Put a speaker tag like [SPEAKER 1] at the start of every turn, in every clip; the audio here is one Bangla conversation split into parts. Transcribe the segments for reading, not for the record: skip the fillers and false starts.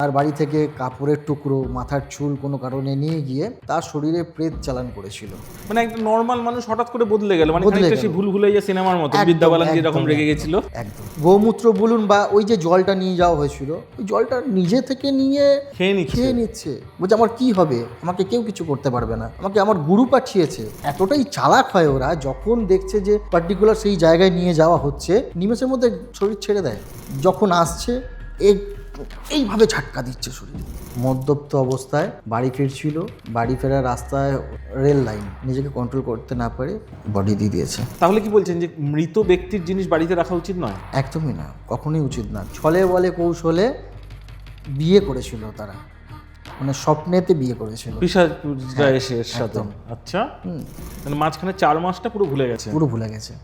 [SPEAKER 1] তার বাড়ি থেকে কাপড়ের টুকরো, মাথার চুল কোনো কারণে নিয়ে গিয়ে তার শরীরে প্রেত চালান করেছিল।
[SPEAKER 2] মানে একটা নর্মাল মানুষ হঠাৎ করে বদলে গেল, মানে
[SPEAKER 1] বদলে
[SPEAKER 2] খানিকটা
[SPEAKER 1] গেল।
[SPEAKER 2] সেই ভুলভুলাইয়া সিনেমার মতো
[SPEAKER 1] একদম,
[SPEAKER 2] বিদ্যা বালান যেরকম
[SPEAKER 1] একদম,
[SPEAKER 2] রেগে
[SPEAKER 1] একদম,
[SPEAKER 2] গেছিল।
[SPEAKER 1] একদম। গোমূত্র বলুন বা ওই যে জলটা নিয়ে যাওয়া হয়েছিল, ওই জলটা নিজে থেকে নিয়ে
[SPEAKER 2] খেয়ে
[SPEAKER 1] নিচ্ছে। বলছে আমার কি হবে, আমাকে কেউ কিছু করতে পারবে না, আমাকে আমার গুরু পাঠিয়েছে। এতটাই চালাক হয় ওরা, যখন দেখছে যে পার্টিকুলার সেই জায়গায় নিয়ে যাওয়া হচ্ছে, নিমেষের মধ্যে শরীর ছেড়ে দেয়। যখন আসছে এইভাবে ঝাটকা দিচ্ছে শরীরে। মদ্যপ্ত অবস্থায় বাড়ি ফিরছিল, বাড়ি ফেরার রাস্তায় রেল লাইন, নিজেকে কন্ট্রোল করতে না পারে বডি দিয়ে দিয়েছে।
[SPEAKER 2] তাহলে কি বলছেন যে মৃত ব্যক্তির জিনিস বাড়িতে রাখা উচিত নয়?
[SPEAKER 1] একদমই না, কখনোই উচিত না। ছলে বলে কৌশলে বিয়ে করেছিল তারা, মানে স্বপ্নেতে বিয়ে করেছিল।
[SPEAKER 2] পিশাচরা এসে এর সাথে।
[SPEAKER 1] একদম।
[SPEAKER 2] আচ্ছা, মানে মাঝখানে 4 মাসটা পুরো ভুলে গেছে।
[SPEAKER 1] পুরো ভুলে গেছে।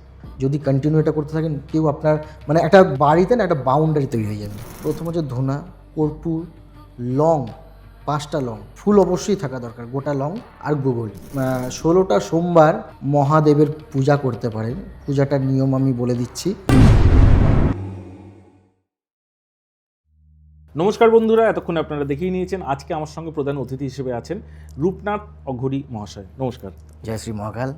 [SPEAKER 1] যদি কন্টিনিউ এটা করতে থাকেন, কেউ আপনার মানে একটা বাড়িতে না একটা বাউন্ডারি তৈরি হয়ে যাবে। প্রথম হচ্ছে ধনা, কর্পূর, লং, 5টা লং, ফুল অবশ্যই থাকা দরকার, গোটা লং আর গুগল। 16টা সোমবার মহাদেবের পূজা করতে পারেন। পূজাটার নিয়ম আমি বলে দিচ্ছি।
[SPEAKER 2] নমস্কার বন্ধুরা, এতক্ষণ আপনারা দেখেই নিয়েছেন। আজকে আমার সঙ্গে প্রধান অতিথি হিসেবে আছেন রূপনাথ অঘোরী মহাশয়। নমস্কার।
[SPEAKER 1] জয় শ্রী মহাকাল।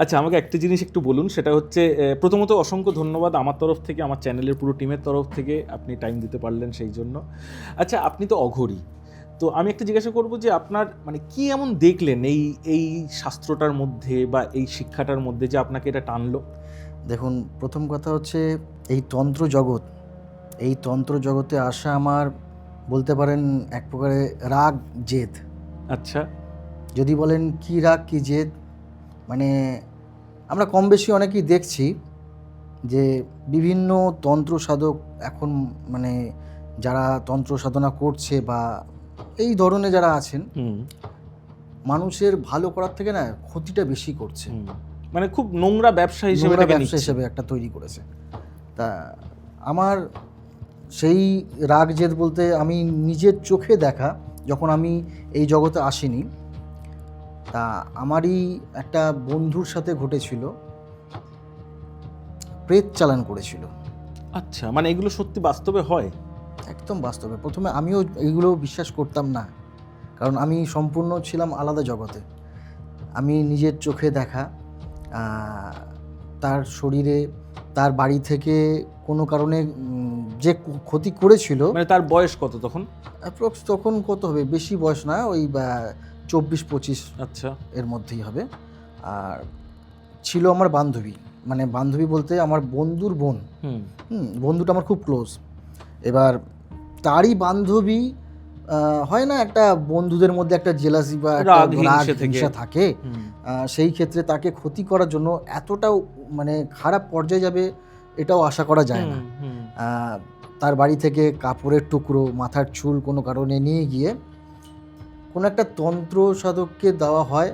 [SPEAKER 2] আচ্ছা, আমাকে একটা জিনিস একটু বলুন, সেটা হচ্ছে প্রথমত অসংখ্য ধন্যবাদ আমার তরফ থেকে, আমার চ্যানেলের পুরো টিমের তরফ থেকে, আপনি টাইম দিতে পারলেন সেই জন্য। আচ্ছা, আপনি তো অঘোরী, তো আমি একটা জিজ্ঞাসা করবো যে আপনার মানে কি এমন দেখলেন এই শাস্ত্রটার মধ্যে বা এই শিক্ষাটার মধ্যে যে আপনাকে এটা টানলো?
[SPEAKER 1] দেখুন, প্রথম কথা হচ্ছে এই তন্ত্র জগতে আসা আমার বলতে পারেন এক প্রকারে রাগ জেদ।
[SPEAKER 2] আচ্ছা।
[SPEAKER 1] যদি বলেন কি রাগ কি জেদ, মানে আমরা কম বেশি অনেকেই দেখছি যে বিভিন্ন তন্ত্র সাধক এখন, মানে যারা তন্ত্র সাধনা করছে বা এই ধরনের যারা আছেন, মানুষের ভালো করার থেকে না ক্ষতিটা বেশি করছে।
[SPEAKER 2] মানে খুব নোংরা ব্যবসা হিসেবে
[SPEAKER 1] ব্যবসা হিসেবে একটা তৈরি করেছে। তা আমার সেই রাগ জেদ বলতে আমি নিজের চোখে দেখা, যখন আমি এই জগতে আসিনি, তা আমারই একটা বন্ধুর সাথে ঘটেছিল, প্রেত চালান করেছিল।
[SPEAKER 2] আচ্ছা, মানে এগুলো সত্যি বাস্তবে হয়?
[SPEAKER 1] একদম বাস্তবে। প্রথমে আমিও এগুলো বিশ্বাস করতাম না, কারণ আমি সম্পূর্ণ ছিলাম আলাদা জগতে। আমি নিজের চোখে দেখা তার শরীরে, তার বাড়ি থেকে কোনো কারণে যে ক্ষতি করেছিল।
[SPEAKER 2] মানে তার বয়স কত তখন?
[SPEAKER 1] অ্যাপ্রক্স তখন কত হবে, বেশি বয়স না, ওই 24-25
[SPEAKER 2] আচ্ছা
[SPEAKER 1] এর মধ্যেই হবে। আর ছিল আমার বান্ধবী, মানে বান্ধবী বলতে আমার বন্ধুর বোন। বন্ধুটা আমার খুব ক্লোজ। এবার তারই বান্ধবী, হয় না একটা বন্ধুদের মধ্যে একটা জেলাসি বা রাগ হিংসা থাকে, সেই ক্ষেত্রে তাকে ক্ষতি করার জন্য এতটাও মানে খারাপ পর্যায়ে যাবে এটাও আশা করা যায় না। তার বাড়ি থেকে কাপড়ের টুকরো, মাথার চুল কোনো কারণে নিয়ে গিয়ে কোনো একটা তন্ত্র সাধককে দেওয়া হয়,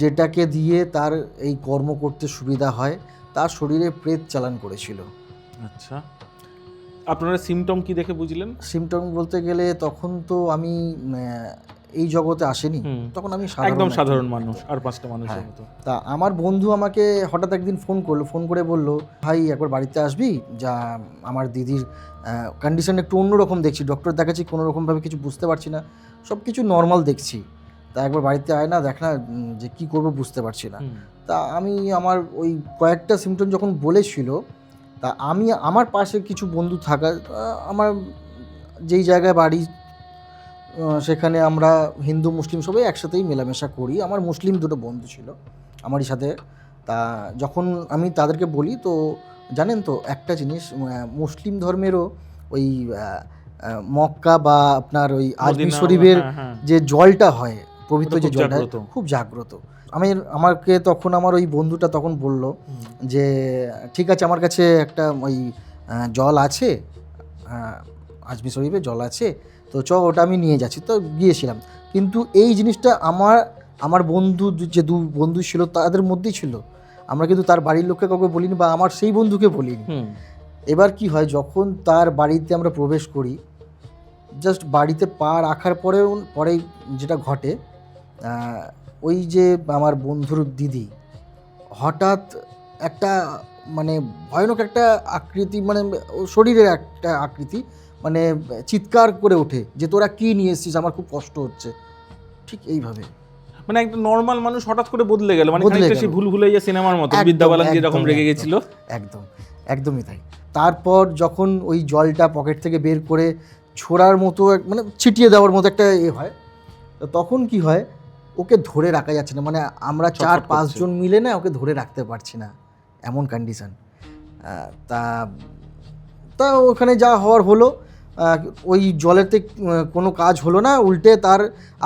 [SPEAKER 1] যেটাকে দিয়ে তার এই কর্ম করতে সুবিধা হয়। তার শরীরে প্রেত চালান করেছিল।
[SPEAKER 2] আচ্ছা, আপনারা সিমটম কি দেখে বুঝলেন?
[SPEAKER 1] সিমটম বলতে গেলে তখন তো আমি এই জগতে আসেনি, তখন আমি
[SPEAKER 2] একদম সাধারণ মানুষ, আর 5টা মানুষের মতো।
[SPEAKER 1] তা আমার বন্ধু আমাকে হঠাৎ একদিন ফোন করে বলল, ভাই একবার বাড়িতে আসবি, যা আমার দিদির কন্ডিশন একটু অন্যরকম দেখছি, ডক্টর দেখাচ্ছি, কোনো রকমভাবে কিছু বুঝতে পারছি না, সব কিছু নর্মাল দেখছি, তা একবার বাড়িতে আয় না, দেখ না যে কী করবো বুঝতে পারছি না। তা আমি আমার ওই কয়েকটা সিমটম যখন বলেছিল, তা আমি আমার পাশে কিছু বন্ধু থাকা, আমার যেই জায়গায় বাড়ি সেখানে আমরা হিন্দু মুসলিম সবাই একসাথেই মেলামেশা করি। আমার মুসলিম দুটো বন্ধু ছিল আমারই সাথে। তা যখন আমি তাদেরকে বলি, তো জানেন তো একটা জিনিস, মুসলিম ধর্মেরও ওই মক্কা বা আপনার ওই আজমির শরীফের যে জলটা হয়, পবিত্র যে জলটা, খুব জাগ্রত। আমাকে তখন আমার ওই বন্ধুটা তখন বলল যে ঠিক আছে, আমার কাছে একটা ওই জল আছে, আজমির শরীফে জল আছে, তো ওটা আমি নিয়ে যাচ্ছি। তো গিয়েছিলাম, কিন্তু এই জিনিসটা আমার বন্ধু যে দু বন্ধু ছিল তাদের মধ্যেই ছিল। আমরা কিন্তু তার বাড়ির লোককে কাউকে বলিনি বা আমার সেই বন্ধুকে বলিনি। এবার কি হয়, যখন তার বাড়িতে আমরা প্রবেশ করি, জাস্ট বাড়িতে পা রাখার পরেই যেটা ঘটে, ওই যে আমার বন্ধুর দিদি হঠাৎ একটা মানে ভয়ানক একটা আকৃতি, মানে শরীরের একটা আকৃতি, মানে চিৎকার করে ওঠে যে তোরা কী নিয়ে এসেছিস, আমার খুব কষ্ট হচ্ছে। ঠিক এইভাবে
[SPEAKER 2] মানে একটা নর্মাল মানুষ হঠাৎ করে বদলে গেল, মানে
[SPEAKER 1] বদলে
[SPEAKER 2] খানিকটা
[SPEAKER 1] গেল।
[SPEAKER 2] সেই ভুল ভুলাইয়া সিনেমার মতো
[SPEAKER 1] একদম,
[SPEAKER 2] বিদ্যা বালান
[SPEAKER 1] একদম,
[SPEAKER 2] যেরকম রেগে
[SPEAKER 1] একদম,
[SPEAKER 2] গেছিল।
[SPEAKER 1] একদম একদমই তাই। তারপর যখন ওই জলটা পকেট থেকে বের করে ছোড়ার মতো মানে ছিটিয়ে দেওয়ার মতো একটা হয়, তো তখন কি হয়, ওকে ধরে রাখা যাচ্ছে না, মানে আমরা
[SPEAKER 2] ছটফট
[SPEAKER 1] 4-5
[SPEAKER 2] করছে।
[SPEAKER 1] জন মিলে না ওকে ধরে রাখতে পারছি না, এমন কন্ডিশন। তা তা ওখানে যা হওয়ার হলো, ওই জলেতে কোনো কাজ হলো না, উল্টে তার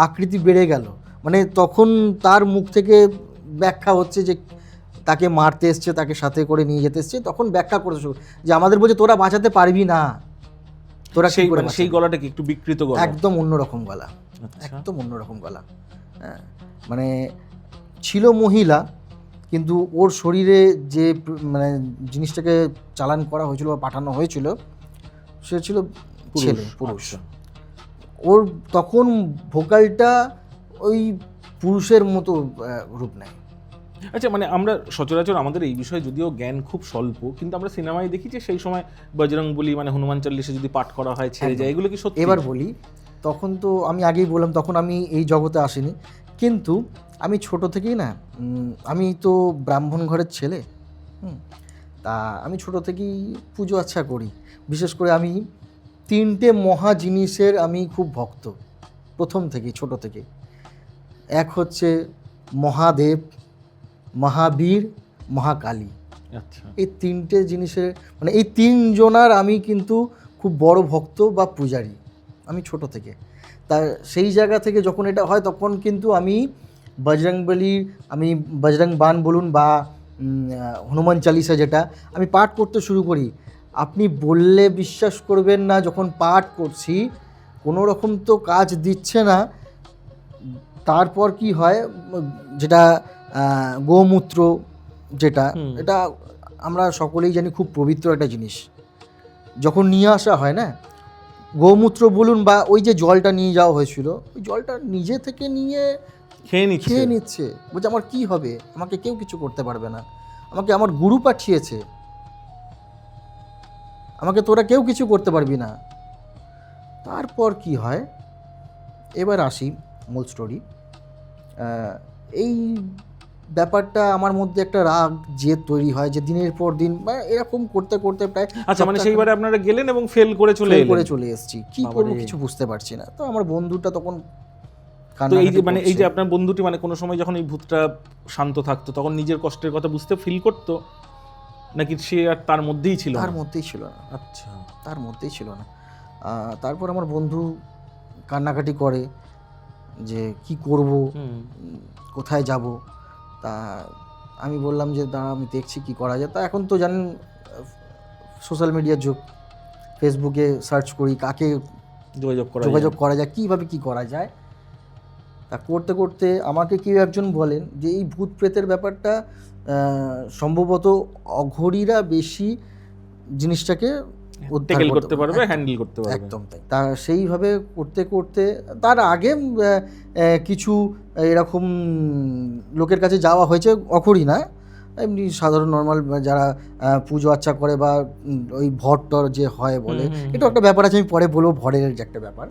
[SPEAKER 1] আকৃতি বেড়ে গেল। মানে তখন তার মুখ থেকে ব্যাখ্যা হচ্ছে যে তাকে মারতে এসছে, তাকে সাথে করে নিয়ে যেতে এসছে, তখন ব্যাখ্যা করতে শুরু যে আমাদের বলছে তোরা বাঁচাতে পারবি না, তোরা কি
[SPEAKER 2] সেই
[SPEAKER 1] করে
[SPEAKER 2] মানে সেই
[SPEAKER 1] বাঁচাবি?
[SPEAKER 2] গলাটা কি একটু বিকৃত গলা?
[SPEAKER 1] একদম অন্যরকম গলা,
[SPEAKER 2] আচ্ছা।
[SPEAKER 1] একদম অন্যরকম গলা। হ্যাঁ, মানে ছিল মহিলা, কিন্তু ওর শরীরে যে মানে জিনিসটাকে চালান করা হয়েছিল বা পাঠানো হয়েছিল সে ছিল ছেলে, পুরুষ।
[SPEAKER 2] আচ্ছা।
[SPEAKER 1] ওর তখন ভোকালটা ওই পুরুষের মতো রূপ নেয়।
[SPEAKER 2] আচ্ছা, মানে আমরা সচরাচর আমাদের এই বিষয়ে যদিও জ্ঞান খুব স্বল্প, কিন্তু আমরা সিনেমায় দেখি যে সেই সময় বজরং বলি মানে হনুমান চল্লিশে যদি পাঠ করা হয় ছেড়ে যায়, এগুলো কি সত্যি?
[SPEAKER 1] এবার বলি, তখন তো আমি আগেই বললাম তখন আমি এই জগতে আসিনি, কিন্তু আমি ছোট থেকেই না, আমি তো ব্রাহ্মণ ঘরের ছেলে, তা আমি ছোট থেকেই পুজো আচ্ছা করি। বিশেষ করে আমি 3টে মহা জিনিসের আমি খুব ভক্ত প্রথম থেকেই, ছোট থেকে। এক হচ্ছে মহাদেব, মহাবীর, মহাকালী।
[SPEAKER 2] আচ্ছা।
[SPEAKER 1] এই 3টে জিনিসের মানে এই 3 জনার আমি কিন্তু খুব বড় ভক্ত বা পূজারী, আমি ছোট থেকে। তা সেই জায়গা থেকে যখন এটা হয় তখন কিন্তু আমি বজরংবলীর, আমি বজরং বান বলুন বা হনুমান চালিসা যেটা আমি পাঠ করতে শুরু করি, আপনি বললে বিশ্বাস করবেন না, যখন পাঠ করছি কোনো রকম তো কাজ দিচ্ছে না, তারপর কি হয়, যেটা গোমূত্র, যেটা এটা আমরা সকলেই জানি খুব পবিত্র একটা জিনিস, যখন নিয়ে আসা হয় না, গোমূত্র বলুন বা ওই যে জলটা নিয়ে যাওয়া হয়েছিল, ওই জলটা নিজে থেকে নিয়ে খেয়ে নিচ্ছে, বলছে আমার কি হবে, আমাকে কেউ কিছু করতে পারবে না, আমাকে আমার গুরু পাঠিয়েছে, আমাকে তোরা কেউ কিছু করতে পারবি না। তারপর কি হয়, এবার আসি মূল স্টোরি। এই ব্যাপারটা আমার মধ্যে একটা রাগ জেদ তৈরি হয় যে দিনের পর দিন এরকম করতে করতে প্রায়,
[SPEAKER 2] আচ্ছা, মানে সেইবারে আপনারা গেলেন এবং ফেল করে চলে
[SPEAKER 1] এসেছি, কি করবো কিছু বুঝতে পারছি না। তো আমার বন্ধুটা তখন
[SPEAKER 2] তো এই যে মানে এই যে আপনার বন্ধুটি মানে কোনো সময় যখন এই ভূতটা শান্ত থাকতো তখন নিজের কষ্টের কথা বুঝতে ফিল করতো, নাকি সে আর তার মধ্যেই ছিল?
[SPEAKER 1] তার মধ্যেই ছিল না।
[SPEAKER 2] আচ্ছা।
[SPEAKER 1] তার মধ্যেই ছিল না। তারপর আমার বন্ধু কান্নাকাটি করে যে কি করব, কোথায় যাব। তা আমি বললাম যে দাঁড়া আমি দেখছি কি করা যায়। তা এখন তো জানেন সোশ্যাল মিডিয়ার যুগ, ফেসবুকে সার্চ করি কাকে যোগাযোগ করা যায়, কীভাবে কী করা যায়। তা করতে করতে আমাকে কেউ একজন বলেন যে এই ভূত প্রেতের ব্যাপারটা সম্ভবত অঘরীরা বেশি জিনিসটাকে
[SPEAKER 2] ট্যাকেল করতে পারবে, হ্যান্ডেল করতে পারবে।
[SPEAKER 1] একদম তাই। তা সেইভাবে করতে করতে তার আগে কিছু এরকম লোকের কাছে যাওয়া হয়েছে, অঘরী না, এমনি সাধারণ নর্মাল যারা পুজো আচ্চা করে বা ওই ভট টর যে হয় বলে, এটা একটা ব্যাপার আছে, আমি পরে বলবো ভরের যে একটা ব্যাপার।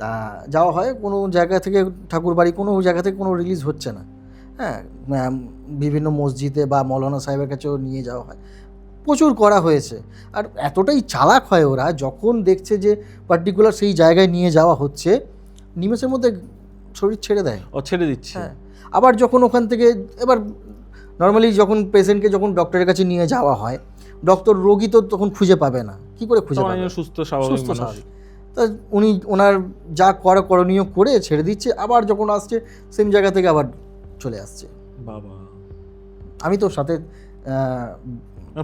[SPEAKER 1] তা যাওয়া হয় কোনো জায়গা থেকে, ঠাকুর বাড়ি কোনো জায়গা থেকে কোনো রিলিজ হচ্ছে না, হ্যাঁ, বিভিন্ন মসজিদে বা মৌলানা সাহেবের কাছেও নিয়ে যাওয়া হয়, প্রচুর করা হয়েছে। আর এতটাই চালাক হয় ওরা, যখন দেখছে যে পার্টিকুলার সেই জায়গায় নিয়ে যাওয়া হচ্ছে, নিমেষের মধ্যে শরীর ছেড়ে দেয়,
[SPEAKER 2] ছেড়ে দিচ্ছে।
[SPEAKER 1] হ্যাঁ, আবার যখন ওখান থেকে এবার নর্মালি যখন পেশেন্টকে যখন ডক্টরের কাছে নিয়ে যাওয়া হয়, ডক্টর রোগী তো তখন খুঁজে পাবে না, কি করে খুঁজে পাবে,
[SPEAKER 2] সুস্থ স্বাভাবিক।
[SPEAKER 1] তা উনি ওনার যা করণীয় করে ছেড়ে দিচ্ছে, আবার যখন আসছে সেম জায়গা থেকে আবার চলে আসছে।
[SPEAKER 2] বাবা,
[SPEAKER 1] আমি তো সাথে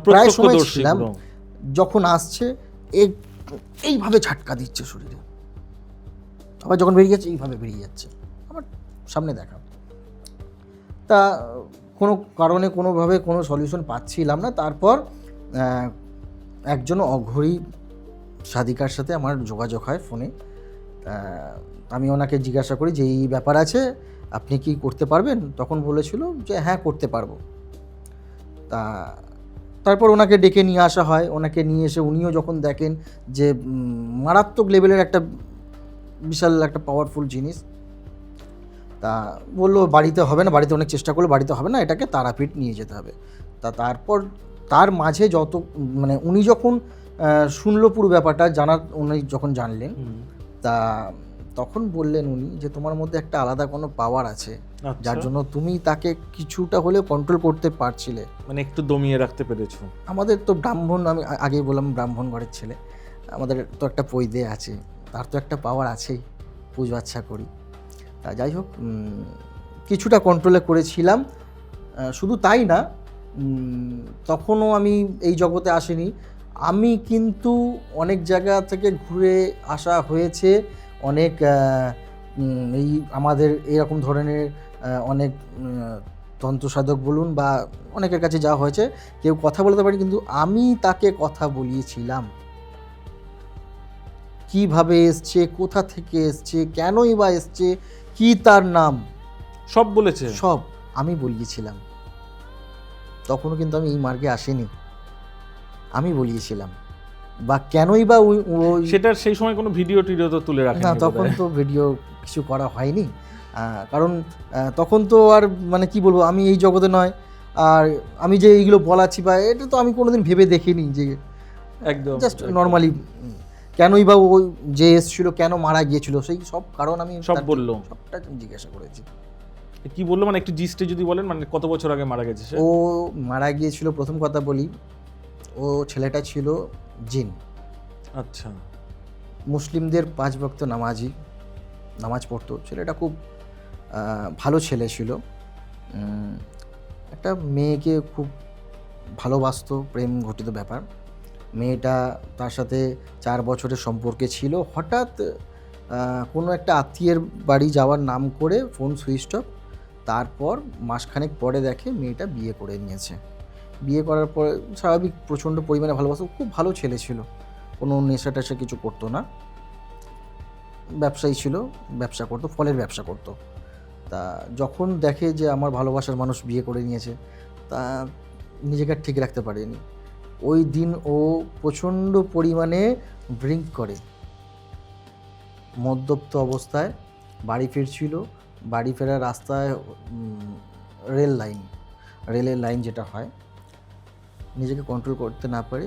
[SPEAKER 1] প্রায় সময় ছিলাম, যখন আসছে এইভাবে ঝাটকা দিচ্ছে শরীরে, আবার যখন বেরিয়ে যাচ্ছে এইভাবে বেরিয়ে যাচ্ছে, আমার সামনে দেখা। তা কোনো কারণে কোনোভাবে কোনো সলিউশন পাচ্ছিলাম না। তারপর একজন অঘরী সাধিকার সাথে আমার যোগাযোগ হয় ফোনে। আমি ওনাকে জিজ্ঞাসা করি যে এই ব্যাপার আছে, আপনি কি করতে পারবেন? তখন বলেছিল যে হ্যাঁ করতে পারবো। তা তারপর ওনাকে ডেকে নিয়ে আসা হয়, ওনাকে নিয়ে এসে উনিও যখন দেখেন যে মারাত্মক লেভেলের একটা বিশাল একটা পাওয়ারফুল জিনিস, তা বললো বাড়িতে হবে না, বাড়িতে অনেক চেষ্টা করলো, বাড়িতে হবে না, এটাকে তারাপীঠ নিয়ে যেতে হবে। তারপর তার মাঝে যত মানে উনি যখন শুনলো পুরো ব্যাপারটা উনি যখন জানলেন, তা তখন বললেন উনি যে তোমার মধ্যে একটা আলাদা কোনো পাওয়ার আছে, যার জন্য তুমি তাকে কিছুটা হলেও কন্ট্রোল করতে পারছিলে,
[SPEAKER 2] মানে একটু দমিয়ে রাখতে পেরেছো।
[SPEAKER 1] আমাদের তো ব্রাহ্মণ, আমি আগেই বললাম ব্রাহ্মণ ঘরের ছেলে, আমাদের তো একটা পৈদে আছে, তার তো একটা পাওয়ার আছেই, পুজো আচ্ছা করি। তা যাই হোক, কিছুটা কন্ট্রোলে করেছিলাম। শুধু তাই না, তখনও আমি এই জগতে আসিনি, আমি কিন্তু অনেক জায়গা থেকে ঘুরে আসা হয়েছে, অনেক এই আমাদের এরকম ধরনের অনেক তন্ত্রসাধক বলুন বা অনেকের কাছে যাওয়া হয়েছে, কেউ কথা বলতে পারে, কিন্তু আমি তাকে কথা বলিয়েছিলাম। কিভাবে এসছে, কোথা থেকে এসছে, কেনই বা এসছে, কি তার নাম,
[SPEAKER 2] সব বলেছে,
[SPEAKER 1] সব আমি বলিয়েছিলাম। তখনও কিন্তু আমি এই মার্গে আসিনি, আমি বলিয়েছিলাম। বা কেনই বা
[SPEAKER 2] সেটার সেই সময় কোনো ভিডিও টিডিও তো তুলে রাখেনি
[SPEAKER 1] না, তখন তো ভিডিও কিছু করা হয়নি, কারণ তখন তো আর মানে কি বলবো, আমি এই জগতে নয়, আর আমি যে এইগুলো বলাচ্ছি বা এটা তো আমি কোনোদিন ভেবে দেখিনি যে
[SPEAKER 2] একদম
[SPEAKER 1] জাস্ট নর্মালি কেনই বা ওই যে এসেছিল কেন মারা গিয়েছিল সেই সব কারণ আমি
[SPEAKER 2] সব বললো,
[SPEAKER 1] সবটা জিজ্ঞাসা করেছি।
[SPEAKER 2] কি বললো মানে একটু জিস্টে যদি বলেন, মানে কত বছর আগে মারা গেছে সে?
[SPEAKER 1] ও মারা গিয়েছিল, প্রথম কথা বলি, ও ছেলেটা ছিল জিন।
[SPEAKER 2] আচ্ছা।
[SPEAKER 1] মুসলিমদের 5 ওয়াক্ত নামাজ পড়তো, ছেলেটা খুব ভালো ছেলে ছিল, একটা মেয়েকে খুব ভালোবাসতো, প্রেম ঘটিত ব্যাপার। মেয়েটা তার সাথে 4 বছরের সম্পর্কে ছিল, হঠাৎ কোনো একটা আত্মীয়ের বাড়ি যাওয়ার নাম করে ফোন সুইচ অফ, তারপর মাসখানেক পরে দেখে মেয়েটা বিয়ে করে নিয়েছে। বিয়ে করার পরে স্বাভাবিক প্রচণ্ড পরিমাণে ভালোবাসতো, খুব ভালো ছেলে ছিল, কোনো নেশা টেশা কিছু করতো না, ব্যবসায়ী ছিল, ব্যবসা করতো, ফলের ব্যবসা করতো। তা যখন দেখে যে আমার ভালোবাসার মানুষ বিয়ে করে নিয়েছে, তা নিজেকে আর ঠিক রাখতে পারেনি। ওই দিন ও প্রচণ্ড পরিমাণে ড্রিঙ্ক করে, মদ্যপ্ত অবস্থায় বাড়ি ফিরছিল। বাড়ি ফেরার রাস্তায় রেলের লাইন যেটা হয়, নিজেকে কন্ট্রোল করতে না পারে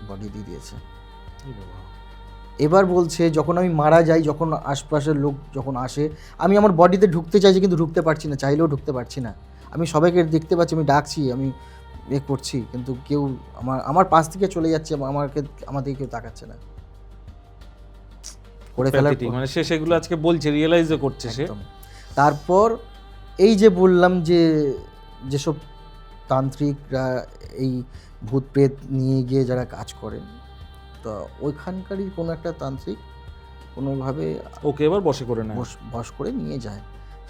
[SPEAKER 1] বডি দিয়ে দিয়েছে। এবার বলছে যখন আমি মারা যাই, যখন আশপাশের লোক যখন আসে, আমি আমার বডিতে ঢুকতে চাইছি কিন্তু ঢুকতে পারছি না, চাইলেও ঢুকতে পারছি না। আমি সবাইকে দেখতে পাচ্ছি, আমি ডাকছি, আমি করছি, কিন্তু কেউ আমার পাশ থেকে চলে যাচ্ছে, আমার দিকে কেউ তাকাচ্ছে না। করে ফেলার
[SPEAKER 2] মানে সে সেগুলো আজকে বলছে, রিয়েলাইজও করছে সে।
[SPEAKER 1] তারপর এই যে বললাম যে যেসব তান্ত্রিকরা এই ভূত প্রেত নিয়ে গিয়ে যারা কাজ করেন, তো ওইখানকারই কোনো একটা তান্ত্রিক কোনোভাবে
[SPEAKER 2] ওকে এবার বশে করে নেয়,
[SPEAKER 1] বশ করে নিয়ে যায়।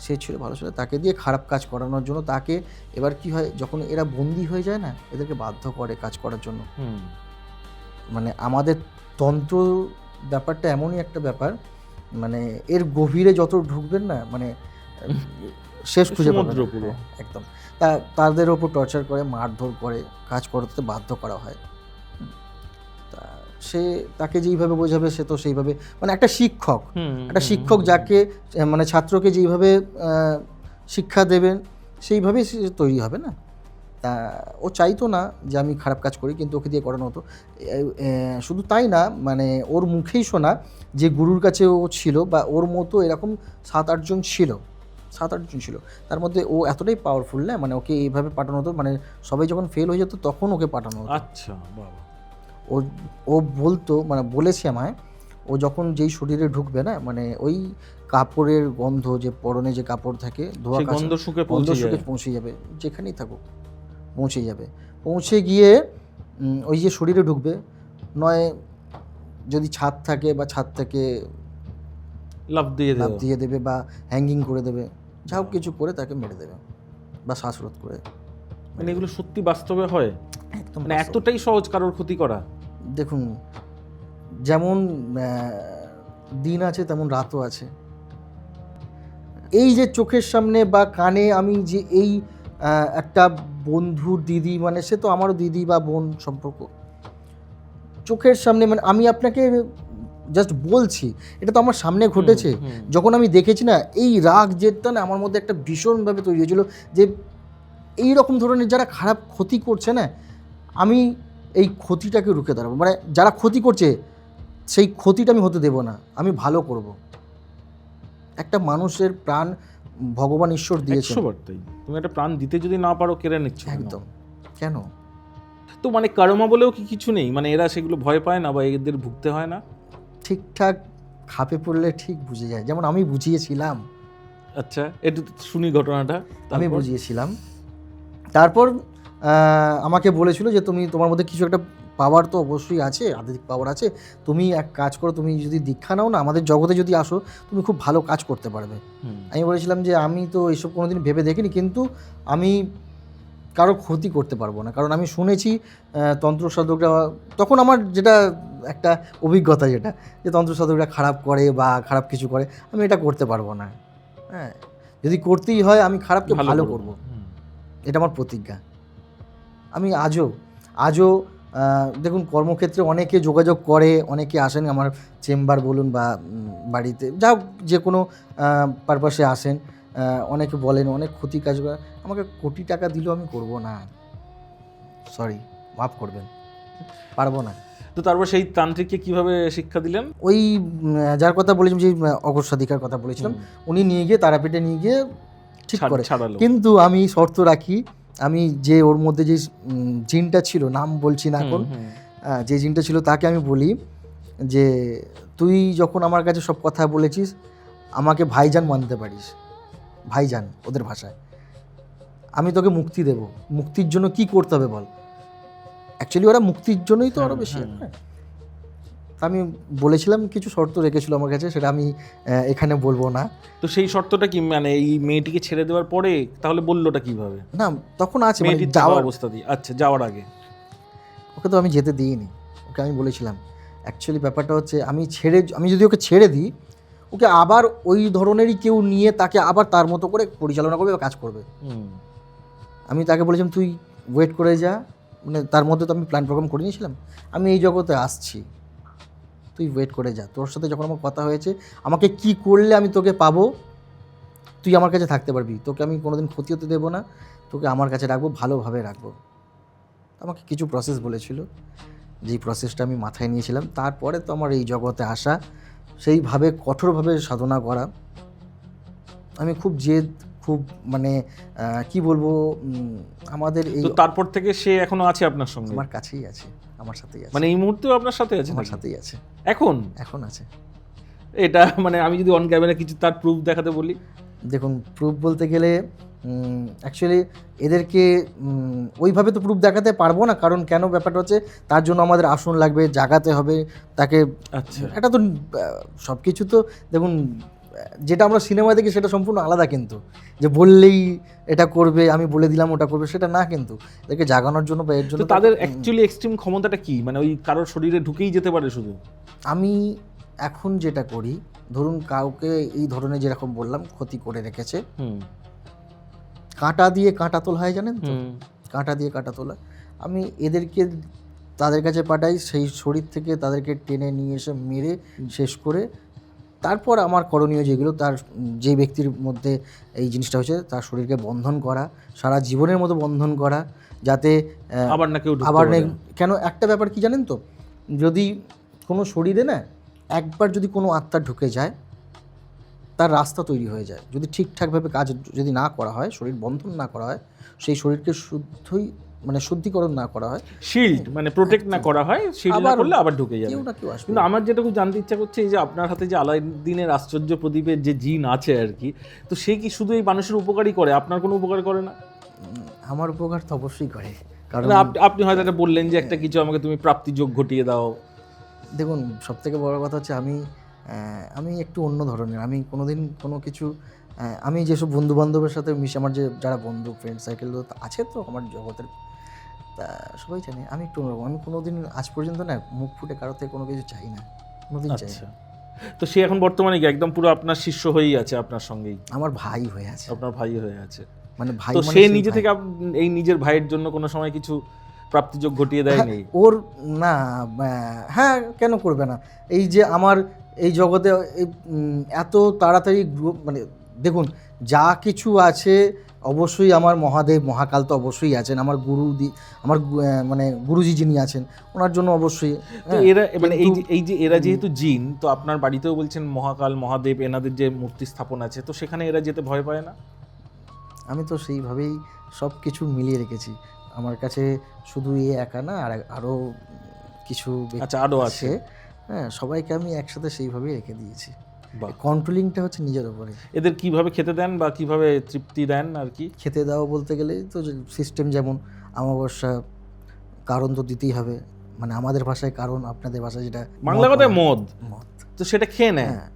[SPEAKER 1] সে ছিল ভালো ছিল, তাকে দিয়ে খারাপ কাজ করানোর জন্য। তাকে এবার কি হয়, যখন এরা বন্দি হয়ে যায় না, এদেরকে বাধ্য করে কাজ করার জন্য। মানে আমাদের তন্ত্র ব্যাপারটা এমনই একটা ব্যাপার, মানে এর গভীরে যত ঢুকবেন না, মানে শেষ খুঁজে পাবেন পুরো একদম। তাদের ওপর টর্চার করে, মারধর করে, কাজ করতে বাধ্য করা হয়। তা সে তাকে যেইভাবে বোঝাবে সে তো সেইভাবে, মানে একটা শিক্ষক যাকে মানে ছাত্রকে যেইভাবে শিক্ষা দেবেন সেইভাবেই সে তৈরি হবে না। তা ও চাইতো না যে আমি খারাপ কাজ করি, কিন্তু ওকে দিয়ে করানো হতো। শুধু তাই না, মানে ওর মুখেই শোনা যে গুরুর কাছে ও ছিল বা ওর মতো এরকম 7-8 জন ছিল, তার মধ্যে ও এতটাই পাওয়ারফুল না, মানে ওকে এইভাবে পাঠানো হতো, মানে সবাই যখন ফেল হয়ে যেত তখন ওকে পাঠানো হতো।
[SPEAKER 2] আচ্ছা বাবা।
[SPEAKER 1] ও বলতো, মানে বলেছে আমায়, ও যখন যেই শরীরে ঢুকবে না, মানে ওই কাপড়ের গন্ধ, যে পরনে যে কাপড় থাকে ধোয়া
[SPEAKER 2] গন্ধ শুকে
[SPEAKER 1] পৌঁছে যাবে, যেখানেই থাকুক পৌঁছে যাবে। পৌঁছে গিয়ে ওই যে শরীরে ঢুকবে, নয় যদি ছাদ থাকে বা ছাদ থেকে লাফ দিয়ে দেবে বা হ্যাঙ্গিং করে দেবে, যা হোক কিছু করে তাকে মেরে দেবে বা শ্বাসরোধ করে।
[SPEAKER 2] মানে এগুলো সত্যি বাস্তবে হয়?
[SPEAKER 1] একদম,
[SPEAKER 2] মানে এতটাই সহজ কারোর ক্ষতি করা?
[SPEAKER 1] দেখুন, যেমন দিন আছে তেমন রাতও আছে। এই যে চোখের সামনে বা কানে আমি যে এই একটা বন্ধু দিদি, মানে সে তো আমারও দিদি বা বোন সম্পর্ক, চোখের সামনে, মানে আমি আপনাকে জাস্ট বলছি, এটা তো আমার সামনে ঘটেছে। যখন আমি দেখেছি না, এই রাগ জেদটা না আমার মধ্যে একটা ভীষণভাবে তৈরি হয়েছিল যে এই রকম ধরনের যারা খারাপ ক্ষতি করছে না, আমি এই ক্ষতিটাকে রুখে দাঁড়াবো, মানে যারা ক্ষতি করছে সেই ক্ষতিটা আমি হতে দেব না, আমি ভালো করব। একটা মানুষের প্রাণ ভগবান ঈশ্বর দিয়েছে,
[SPEAKER 2] 100 বার তাই। তুমি একটা প্রাণ দিতে যদি না পারো, কেড়ে নিচ্ছ কেন?
[SPEAKER 1] একদম। কেন?
[SPEAKER 2] তো মানে কার্মা বলেও কি কিছু নেই, মানে এরা সেগুলো ভয় পায় না বা এদের ভুগতে হয় না?
[SPEAKER 1] ঠিকঠাক খাপে পড়লে ঠিক বুঝে যায়, যেমন আমি বুঝিয়েছিলাম।
[SPEAKER 2] আচ্ছা, একটু শুনি ঘটনাটা।
[SPEAKER 1] আমি
[SPEAKER 2] তারপর?
[SPEAKER 1] বুঝিয়েছিলাম, তারপর আমাকে বলেছিল যে তুমি, তোমার মধ্যে কিছু একটা পাওয়ার তো অবশ্যই আছে, আধ্যাত্মিক পাওয়ার আছে, তুমি এক কাজ করো, তুমি যদি দীক্ষা নাও না, আমাদের জগতে যদি আসো, তুমি খুব ভালো কাজ করতে পারবে। আমি বলেছিলাম যে আমি তো এইসব কোনোদিন ভেবে দেখিনি, কিন্তু আমি কারো ক্ষতি করতে পারবো না, কারণ আমি শুনেছি তন্ত্র সাধকরা, তখন আমার যেটা একটা অভিজ্ঞতা, যেটা যে তন্ত্র সাধকরা খারাপ করে বা খারাপ কিছু করে, আমি এটা করতে পারবো না। হ্যাঁ, যদি করতেই হয় আমি খারাপকে ভালো করব, এটা আমার প্রতিজ্ঞা। আমি আজও দেখুন, কর্মক্ষেত্রে অনেকে যোগাযোগ করে, অনেকে আসেন আমার চেম্বার বলুন বা বাড়িতে, যা যে কোনো পারপাসে আসেন, অনেকে বলেন অনেক ক্ষতি কাজ করে, আমাকে কোটি টাকা দিলেও আমি করব না, সরি, মাফ করবেন, পারবো না।
[SPEAKER 2] তো তারপর সেই তান্ত্রিককে কিভাবে শিক্ষা দিলেন?
[SPEAKER 1] ওই যার কথা বলেছিলাম, যে অগস্বাধিকার কথা বলেছিলাম, উনি নিয়ে গিয়ে তারাপীঠে নিয়ে গিয়ে ঠিক করে,
[SPEAKER 2] ছাড়ালো।
[SPEAKER 1] কিন্তু আমি শর্ত রাখি, আমি যে ওর মধ্যে যে জিনটা ছিল, নাম বলছি না এখন, যে জিনটা ছিল তাকে আমি বলি যে তুই যখন আমার কাছে সব কথা বলেছিস, আমাকে ভাইজান মানতে পারিস, ভাইজান ওদের ভাষায়, আমি তোকে মুক্তি দেব। মুক্তির জন্য কি করতে হবে বল? অ্যাকচুয়ালি ওরা মুক্তির জন্যই তো আরও বেশি। আমি বলেছিলাম, কিছু শর্ত রেখেছিল আমার কাছে, সেটা আমি এখানে বলবো না।
[SPEAKER 2] তো সেই শর্তটা কি, মানে এই মেয়েটিকে ছেড়ে দেওয়ার পরে তাহলে বললোটা কিভাবে?
[SPEAKER 1] না, তখন আছে, মানে
[SPEAKER 2] মেয়েটির
[SPEAKER 1] যাওয়ার
[SPEAKER 2] অবস্থা দিয়ে, আচ্ছা, যাওয়ার আগে
[SPEAKER 1] ওকে তো আমি যেতে দিইনি, ওকে আমি বলেছিলাম অ্যাকচুয়ালি ব্যাপারটা হচ্ছে, আমি যদি ওকে ছেড়ে দিই, ওকে আবার ওই ধরনেরই কেউ নিয়ে তাকে আবার তার মতো করে পরিচালনা করবে বা কাজ করবে। আমি তাকে বলেছিলাম তুই ওয়েট করে যা, মানে তার মধ্যে তো আমি প্ল্যান প্রোগ্রাম করে নিয়েছিলাম, আমি এই জগতে আসছি, তুই ওয়েট করে যা, তোর সাথে যখন আমার কথা হয়েছে, আমাকে কি করলে আমি তোকে পাবো, তুই আমার কাছে থাকতে পারবি, তোকে আমি কোনোদিন ক্ষতি হতে দেবো না, তোকে আমার কাছে রাখবো, ভালোভাবে রাখবো। আমাকে কিছু প্রসেস বলেছিল, যেই প্রসেসটা আমি মাথায় নিয়েছিলাম, তারপরে তো আমার এই জগতে আসা, সেইভাবে কঠোরভাবে সাধনা করা। আমি খুব জেদ, খুব মানে কি বলবো, আমাদের এই,
[SPEAKER 2] তো তারপর থেকে সে এখনো আছে আপনার সঙ্গে?
[SPEAKER 1] আমার কাছেই আছে, আমার সাথেই আছে,
[SPEAKER 2] মানে এই মুহূর্তেও আপনার সাথে আছে?
[SPEAKER 1] আমার সাথেই আছে
[SPEAKER 2] এখন
[SPEAKER 1] আছে।
[SPEAKER 2] এটা মানে আমি যদি অন ক্যামেরা কিছু তার প্রুফ দেখাতে বলি?
[SPEAKER 1] দেখুন, প্রুফ বলতে গেলে অ্যাকচুয়ালি এদেরকে ওইভাবে তো প্রুফ দেখাতে পারবো না, কারণ কেন, ব্যাপারটা হচ্ছে তার জন্য আমাদের আসন লাগবে, জাগাতে হবে তাকে।
[SPEAKER 2] আচ্ছা,
[SPEAKER 1] এটা তো সব কিছু তো দেখুন, যেটা আমরা সিনেমা দেখি সেটা সম্পূর্ণ আলাদা, কিন্তু যে বললেই এটা করবে, আমি বলে দিলাম ওটা করবে, সেটা না, কিন্তু এদেরকে জাগানোর জন্য বা এর জন্য
[SPEAKER 2] তো তাদের অ্যাকচুয়ালি এক্সট্রিম ক্ষমতাটা কি, মানে ওই কারোর শরীরে ঢুকেই যেতে পারে শুধু?
[SPEAKER 1] আমি এখন যেটা করি, ধরুন কাউকে এই ধরনের যেরকম বললাম ক্ষতি করে রেখেছে, কাঁটা দিয়ে কাঁটা তোলা হয়, জানেন তো, কাঁটা দিয়ে কাঁটা তোলা, আমি এদেরকে তাদের কাছে পাঠাই, সেই শরীর থেকে তাদেরকে টেনে নিয়ে এসে মেরে শেষ করে, তারপর আমার করণীয় যেগুলো, তার যে ব্যক্তির মধ্যে এই জিনিসটা হয়েছে তার শরীরকে বন্ধন করা, সারা জীবনের মতো বন্ধন করা, যাতে
[SPEAKER 2] আবার না কেউ
[SPEAKER 1] আবার কেন, একটা ব্যাপার কি জানেন তো, যদি কোনো শরীরে না একবার যদি কোনো আত্মা ঢুকে যায়, তার রাস্তা তৈরি হয়ে যায়, যদি ঠিকঠাকভাবে কাজ যদি না করা হয়, শরীর বন্ধন না করা হয়, সেই শরীরকে শুদ্ধিকরণ না করা হয়,
[SPEAKER 2] শিল্ড মানে প্রোটেক্ট না করা হয়, শিল্ড না করলে আবার ঢুকে যাবে।
[SPEAKER 1] কেউ না কেউ আসবে।
[SPEAKER 2] কিন্তু আমার যেটুকু জানতে ইচ্ছা করছে, এই যে আপনার হাতে যে আলাউদ্দিনের আশ্চর্য প্রদীপের যে জিন আছে আর কি, তো সে কি শুধু এই মানুষের উপকারই করে, আপনার কোনো উপকার করে না?
[SPEAKER 1] আমার উপকার তো অবশ্যই করে, কারণ
[SPEAKER 2] আপনি হয়তো এটা বললেন যে একটা কিছু আমাকে তুমি প্রাপ্তিযোগ ঘটিয়ে দাও।
[SPEAKER 1] দেখুন, সবথেকে বড় কথা হচ্ছে আমি একটু অন্য ধরনের, আমি কোনোদিন কোনো কিছু, আমি যেসব বন্ধু বান্ধবের সাথে মিশে, আমার যে যারা বন্ধু ফ্রেন্ড সার্কেল আছে তো আমার জগতের, তা সবাই জানে আমি একটু অন্যরকম, আমি কোনোদিন আজ পর্যন্ত না মুখ ফুটে কারো থেকে কোনো কিছু চাই না, কোনোদিন চাই না।
[SPEAKER 2] তো সে এখন বর্তমানে কি একদম পুরো আপনার শিষ্য হয়েই আছে, আপনার সঙ্গেই?
[SPEAKER 1] আমার ভাই হয়ে আছে,
[SPEAKER 2] আপনার ভাই হয়ে আছে।
[SPEAKER 1] মানে ভাই
[SPEAKER 2] তো
[SPEAKER 1] মানে
[SPEAKER 2] সে
[SPEAKER 1] সেই
[SPEAKER 2] নিজে
[SPEAKER 1] ভাই।
[SPEAKER 2] থেকে এই নিজের ভাইয়ের জন্য কোনো সময় কিছু প্রাপ্তিযোগ ঘটিয়ে দেয়নি?
[SPEAKER 1] ওর না, হ্যাঁ কেন করবে না? এই যে আমার এই জগতে এই এত তাড়াতাড়ি মানে দেখুন, যা কিছু আছে অবশ্যই আমার মহাদেব মহাকাল তো অবশ্যই আছেন, আমার আমার মানে গুরুজি যিনি আছেন ওনার জন্য অবশ্যই।
[SPEAKER 2] তো
[SPEAKER 1] হ্যাঁ,
[SPEAKER 2] এরা মানে
[SPEAKER 1] কিন্তু
[SPEAKER 2] এই যে এরা যেহেতু জিন, তো আপনার বাড়িতেও বলছেন মহাকাল মহাদেব এনাদের যে মূর্তি স্থাপন আছে, তো সেখানে এরা যেতে ভয় পায় না?
[SPEAKER 1] আমি তো সেইভাবেই সব কিছু মিলিয়ে রেখেছি। আমার কাছে শুধু এ একা না, আরও কিছু ব্যক্তি
[SPEAKER 2] আচ্ছা, আরও আছে।
[SPEAKER 1] হ্যাঁ, সবাইকে আমি একসাথে সেইভাবেই রেখে দিয়েছি।
[SPEAKER 2] বাহ।
[SPEAKER 1] কন্ট্রোলিংটা হচ্ছে নিজের ওপরে।
[SPEAKER 2] এদের কিভাবে খেতে দেন বা কিভাবে তৃপ্তি দেন আর কি?
[SPEAKER 1] খেতে দাও বলতে গেলেই তো সিস্টেম যেমন অমাবস্যা, কারণ তো দিতেই হবে। মানে আমাদের ভাষায় কারণ, আপনাদের ভাষায় যেটা
[SPEAKER 2] বাংলা
[SPEAKER 1] মদ
[SPEAKER 2] কথায়
[SPEAKER 1] বলে।
[SPEAKER 2] মদ,
[SPEAKER 1] মদ।
[SPEAKER 2] তো সেটা খেয়ে নেয়।
[SPEAKER 1] হ্যাঁ,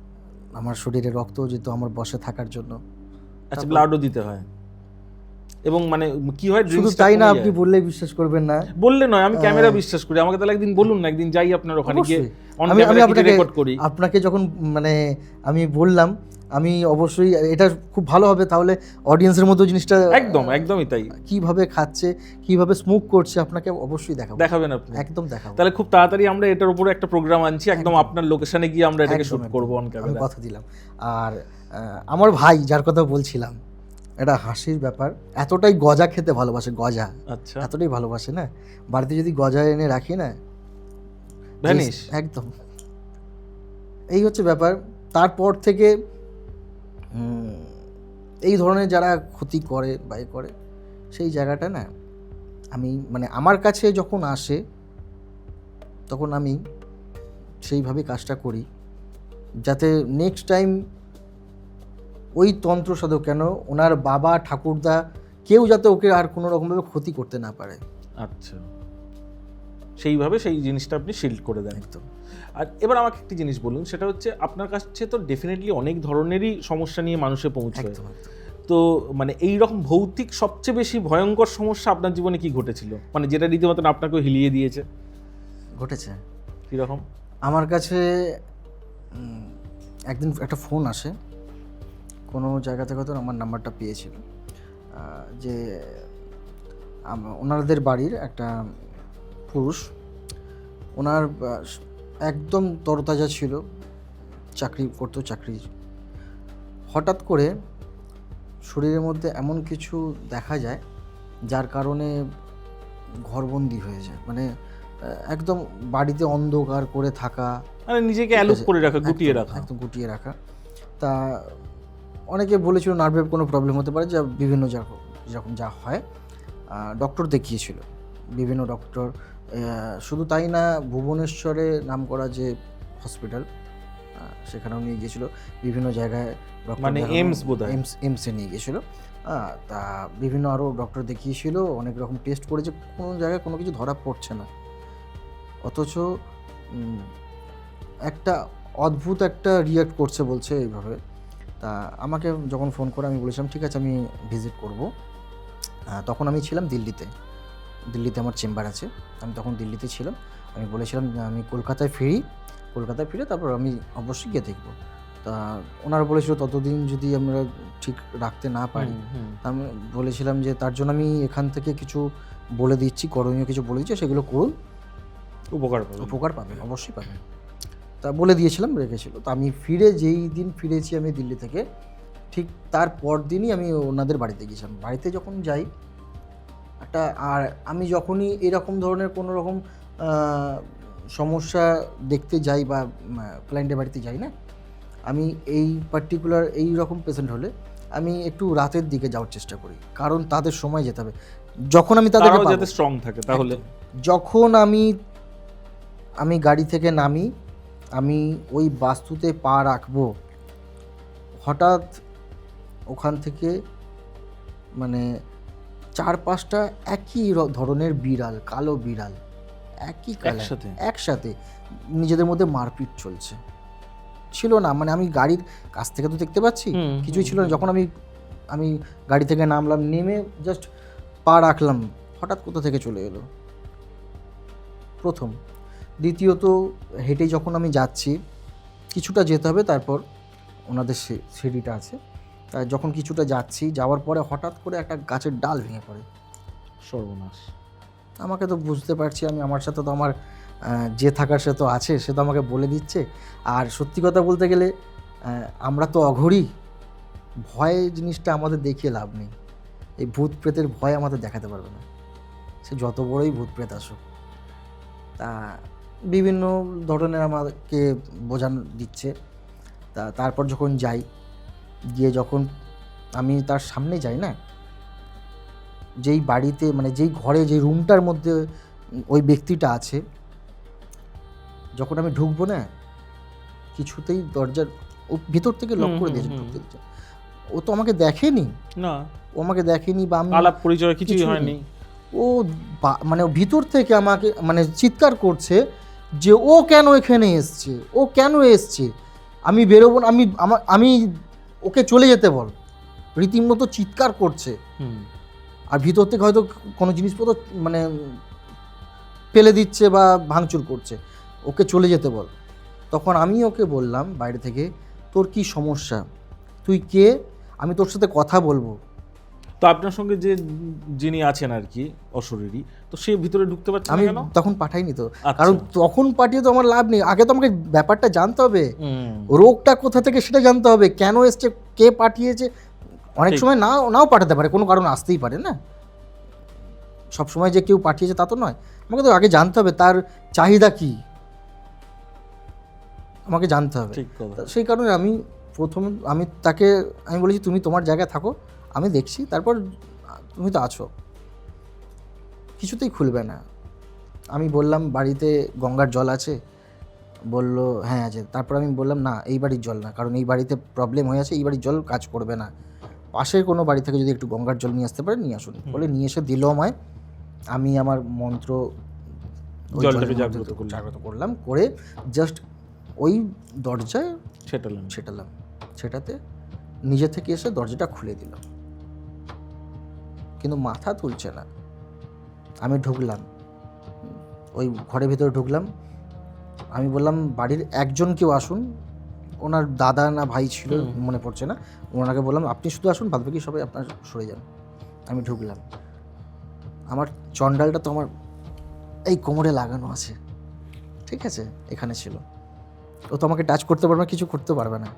[SPEAKER 1] আমার শরীরে রক্ত যেত আমার বসে থাকার জন্য।
[SPEAKER 2] আচ্ছা,
[SPEAKER 1] তারপর-
[SPEAKER 2] ব্লাডও দিতে হয়। এবং মানে কি হয়,
[SPEAKER 1] শুধু
[SPEAKER 2] ড্রিঙ্কসটা
[SPEAKER 1] তাই না,
[SPEAKER 2] কমে
[SPEAKER 1] আপনি
[SPEAKER 2] যায়?
[SPEAKER 1] বললেই বিশ্বাস করবেন না।
[SPEAKER 2] বললে নয়, আমি ক্যামেরা বিশ্বাস করি। আমাকে তাহলে একদিন বলুন না, একদিন যাই আপনার ওখানে গিয়ে
[SPEAKER 1] অবশ্যই।
[SPEAKER 2] অন
[SPEAKER 1] আমি
[SPEAKER 2] ক্যামেরা কিছু
[SPEAKER 1] আপনাকে
[SPEAKER 2] রেকর্ড করি।
[SPEAKER 1] আপনাকে যখন মানে আমি বললাম, আমি অবশ্যই এটা খুব ভালো হবে, তাহলে অডিয়েন্সের মতো জিনিসটা
[SPEAKER 2] একদমই তাই।
[SPEAKER 1] কিভাবে খাচ্ছে, কিভাবে স্মোক করছে আপনাকে অবশ্যই দেখাবো।
[SPEAKER 2] দেখাবেন আপনি?
[SPEAKER 1] একদম দেখাবো।
[SPEAKER 2] তাহলে খুব তাড়াতাড়ি আমরা এটার উপরে একটা প্রোগ্রাম আনছি, একদম আপনার লোকেশনে গিয়ে আমরা এটাকে
[SPEAKER 1] একদম,
[SPEAKER 2] শুট
[SPEAKER 1] একদম।
[SPEAKER 2] করবো অন
[SPEAKER 1] আমি
[SPEAKER 2] ক্যামেরা।
[SPEAKER 1] কথা দিলাম। আর আমার ভাই যার কথা বলছিলাম, এটা হাসির ব্যাপার, এতটাই গজা খেতে ভালোবাসে, গজা
[SPEAKER 2] আচ্ছা,
[SPEAKER 1] এতটাই ভালোবাসে না, বাড়িতে যদি গজা এনে রাখি না,
[SPEAKER 2] ভ্যানিশ।
[SPEAKER 1] একদম। এই হচ্ছে ব্যাপার। তারপর থেকে এই ধরনের যারা ক্ষতি করে বা এ করে, সেই জায়গাটা না আমি মানে আমার কাছে যখন আসে তখন আমি সেইভাবে কাজটা করি যাতে নেক্সট টাইম ওই তন্ত্র সাধক কেন, ওনার বাবা ঠাকুরদা কেউ যাতে ওকে আর কোনো রকমভাবে ক্ষতি করতে না পারে।
[SPEAKER 2] আচ্ছা, সেইভাবে সেই জিনিসটা আপনি শিল্ড করে দেন।
[SPEAKER 1] একদম।
[SPEAKER 2] আর এবার আমাকে একটি জিনিস বলুন, সেটা হচ্ছে আপনার কাছে তো ডেফিনেটলি অনেক ধরনেরই সমস্যা নিয়ে মানুষে পৌঁছায়।
[SPEAKER 1] একদম, একদম।
[SPEAKER 2] তো মানে এই রকম ভৌতিক সবচেয়ে বেশি ভয়ঙ্কর সমস্যা আপনার জীবনে কি ঘটেছিল, মানে যেটা রীতিমতো আপনাকেও হিলিয়ে দিয়েছে?
[SPEAKER 1] ঘটেছে।
[SPEAKER 2] কীরকম?
[SPEAKER 1] আমার কাছে একদিন একটা ফোন আসে, কোনো জায়গা থেকে হয়তো আমার নাম্বারটা পেয়েছিল, যে ওনাদের বাড়ির একটা পুরুষ, ওনার একদম তরতাজা ছিল, চাকরি করতো, চাকরি হঠাৎ করে শরীরের মধ্যে এমন কিছু দেখা যায় যার কারণে ঘরবন্দি হয়ে যায়, মানে একদম বাড়িতে অন্ধকার করে থাকা,
[SPEAKER 2] মানে নিজেকে অ্যালুপ করে রাখা, গুটিয়ে
[SPEAKER 1] একদম,
[SPEAKER 2] রাখা।
[SPEAKER 1] একদম গুটিয়ে রাখা। তা অনেকে বলেছিল নার্ভের কোনো প্রবলেম হতে পারে, যা বিভিন্ন যখন যা হয়, ডক্টর দেখিয়েছিল, বিভিন্ন ডক্টর। শুধু তাই না, ভুবনেশ্বরে নামকরা যে হসপিটাল, সেখানেও নিয়ে গিয়েছিল, বিভিন্ন জায়গায় ডক্টর,
[SPEAKER 2] মানে এইমস বোধহয়।
[SPEAKER 1] এমসে নিয়ে গিয়েছিল। তা বিভিন্ন আরও ডক্টর দেখিয়েছিল, অনেক রকম টেস্ট করেছে, কোনো জায়গায় কোনো কিছু ধরা পড়ছে না। অথচ একটা অদ্ভুত একটা রিয়াক্ট করছে, বলছে এইভাবে। তা আমাকে যখন ফোন করে আমি বলেছিলাম ঠিক আছে আমি ভিজিট করব। তখন আমি ছিলাম দিল্লিতে, আমার চেম্বার আছে, আমি তখন দিল্লিতে ছিলাম। আমি বলেছিলাম যে আমি কলকাতায় ফিরে তারপর আমি অবশ্যই গিয়ে দেখব। তা ওনারা বলেছিল ততদিন যদি আমরা ঠিক রাখতে না পারি, আমি বলেছিলাম যে তার জন্য আমি এখান থেকে কিছু বলে দিচ্ছি, করণীয় কিছু বলে দিচ্ছি, সেগুলো করুন, উপকার পাবেন, অবশ্যই পাবেন। তা বলে দিয়েছিলাম, রেখেছিল। তো আমি যেই দিন ফিরেছি আমি দিল্লি থেকে, ঠিক তার পর দিনই আমি ওনাদের বাড়িতে গিয়েছিলাম। বাড়িতে যখন যাই আর আমি যখনই এরকম ধরনের কোনো রকম সমস্যা দেখতে যাই বা ক্লায়েন্টের বাড়িতে যাই না, আমি এই পার্টিকুলার এই রকম পেশেন্ট হলে আমি একটু রাতের দিকে যাওয়ার চেষ্টা করি, কারণ তাদের সময় যেতে হবে। যখন আমি তাদেরকে পাবো,
[SPEAKER 2] যাতে স্ট্রং থাকে, তাহলে
[SPEAKER 1] যখন আমি গাড়ি থেকে নামি, আমি ওই বাস্তুতে পা রাখবো, হঠাৎ ওখান থেকে মানে 4-5টা একই ধরনের বিড়াল, কালো বিড়াল, একই কালার, একসাথে নিজেদের মধ্যে মারপিট চলছে। ছিল না, মানে আমি গাড়ির কাছ থেকে তো দেখতে পাচ্ছি, কিছুই ছিল না। যখন আমি গাড়ি থেকে নামলাম, নেমে জাস্ট পা রাখলাম, হঠাৎ কোথা থেকে চলে এলো, প্রথম। দ্বিতীয়ত, হেঁটে যখন আমি যাচ্ছি, কিছুটা যেতে হবে, তারপর ওনাদের সিঁড়িটা আছে, তা যখন কিছুটা যাচ্ছি, যাওয়ার পরে হঠাৎ করে একটা গাছের ডাল ভেঙে পড়ে।
[SPEAKER 2] সর্বনাশ।
[SPEAKER 1] আমাকে তো বুঝতে পারছি, আমি আমার সাথে তো আমার যে থাকার সে তো আছে, সে তো আমাকে বলে দিচ্ছে। আর সত্যি কথা বলতে গেলে আমরা তো অঘরি, ভয় জিনিসটা আমাদের দেখিয়ে লাভ নেই। এই ভূত প্রেতের ভয় আমাদের দেখাতে পারবে না, সে যত বড়ই ভূত প্রেত আসুক। তা বিভিন্ন ধরনের আমাকে বোঝানো দিচ্ছে। তারপর যখন যাই, গিয়ে যখন আমি তার সামনে যাই না, যেই বাড়িতে মানে যেই ঘরে যে রুমটার মধ্যে ওই ব্যক্তিটা আছে, যখন আমি ঢুকবো না, কিছুতেই দরজার ও ভিতর থেকে লক করে দিয়েছে, ঢুকতে দিচ্ছে। ও তো আমাকে দেখেনি,
[SPEAKER 2] না,
[SPEAKER 1] ও আমাকে দেখেনি বা আমি
[SPEAKER 2] আলাপ পরিচয় কিছুই হয়নি।
[SPEAKER 1] ও মানে ও ভিতর থেকে আমাকে মানে চিৎকার করছে যে ও কেন এখানে এসছে, ও কেন এসছে, আমি বেরোবো না, আমি ওকে চলে যেতে বল। রীতিমতো চিৎকার করছে। আর ভিতর থেকে হয়তো কোনো জিনিসপত্র মানে ফেলে দিচ্ছে বা ভাঙচুর করছে, ওকে চলে যেতে বল। তখন আমি ওকে বললাম বাইরে থেকে, তোর কি সমস্যা, তুই কে, আমি তোর সাথে কথা বলবো।
[SPEAKER 2] তো আপনার সঙ্গে যে যিনি আছেন আর কি অশরীরী, তো সে ভিতরে ঢুকতে পারছে না
[SPEAKER 1] আমি
[SPEAKER 2] কেন?
[SPEAKER 1] তখন পাঠাইনি তো,
[SPEAKER 2] আচ্ছা।
[SPEAKER 1] কারণ তখন পাঠিয়ে তো আমার লাভ নেই, আগে তো আমাকে ব্যাপারটা জানতে হবে, রোগটা কোথা থেকে সেটা জানতে হবে, কেন এসছে, কে পাঠিয়েছে। অনেক
[SPEAKER 2] ঠিক।
[SPEAKER 1] সময় নাও পাঠাতে পারে, কোনো কারণ আসতেই পারে না, সব সময় যে কেউ পাঠিয়েছে তা তো নয়। আমাকে তো আগে জানতে হবে তার চাহিদা কি, আমাকে জানতে হবে।
[SPEAKER 2] ঠিক কথা।
[SPEAKER 1] সেই কারণে আমি তাকে বলেছি, তুমি তোমার জায়গায় থাকো, আমি দেখছি, তারপর তুমি তো আছো। কিছুতেই খুলবে না। আমি বললাম বাড়িতে গঙ্গার জল আছে, বলল হ্যাঁ আছে। তারপর আমি বললাম না, এই বাড়ির জল না, কারণ এই বাড়িতে প্রবলেম হয়ে আছে, এই বাড়ির জল কাজ করবে না, পাশের কোনো বাড়ি থেকে যদি একটু গঙ্গার জল নিয়ে আসতে পারে নিয়ে আসুন। বলে নিয়ে এসে দিল আমায়। আমি আমার মন্ত্র
[SPEAKER 2] জলটাকে
[SPEAKER 1] জাগ্রত করলাম, করে জাস্ট ওই দরজায় ছেটালাম, সেটাতে নিজে থেকে এসে দরজাটা খুলে দিলাম, কিন্তু মাথা তুলছে না। আমি ঢুকলাম, ওই ঘরের ভিতরে ঢুকলাম, আমি বললাম বাড়ির একজন কেউ আসুন, ওনার দাদা না ভাই ছিল মনে পড়ছে না, ওনাকে বললাম আপনি শুধু আসুন, বাদ বাকি সবাই আপনার সরে যান। আমি ঢুকলাম, আমার চন্ডালটা তো আমার এই কোমরে লাগানো আছে, ঠিক আছে, এখানে ছিল। ও তো আমাকে টাচ করতে পারবে না, কিছু করতে পারবে না।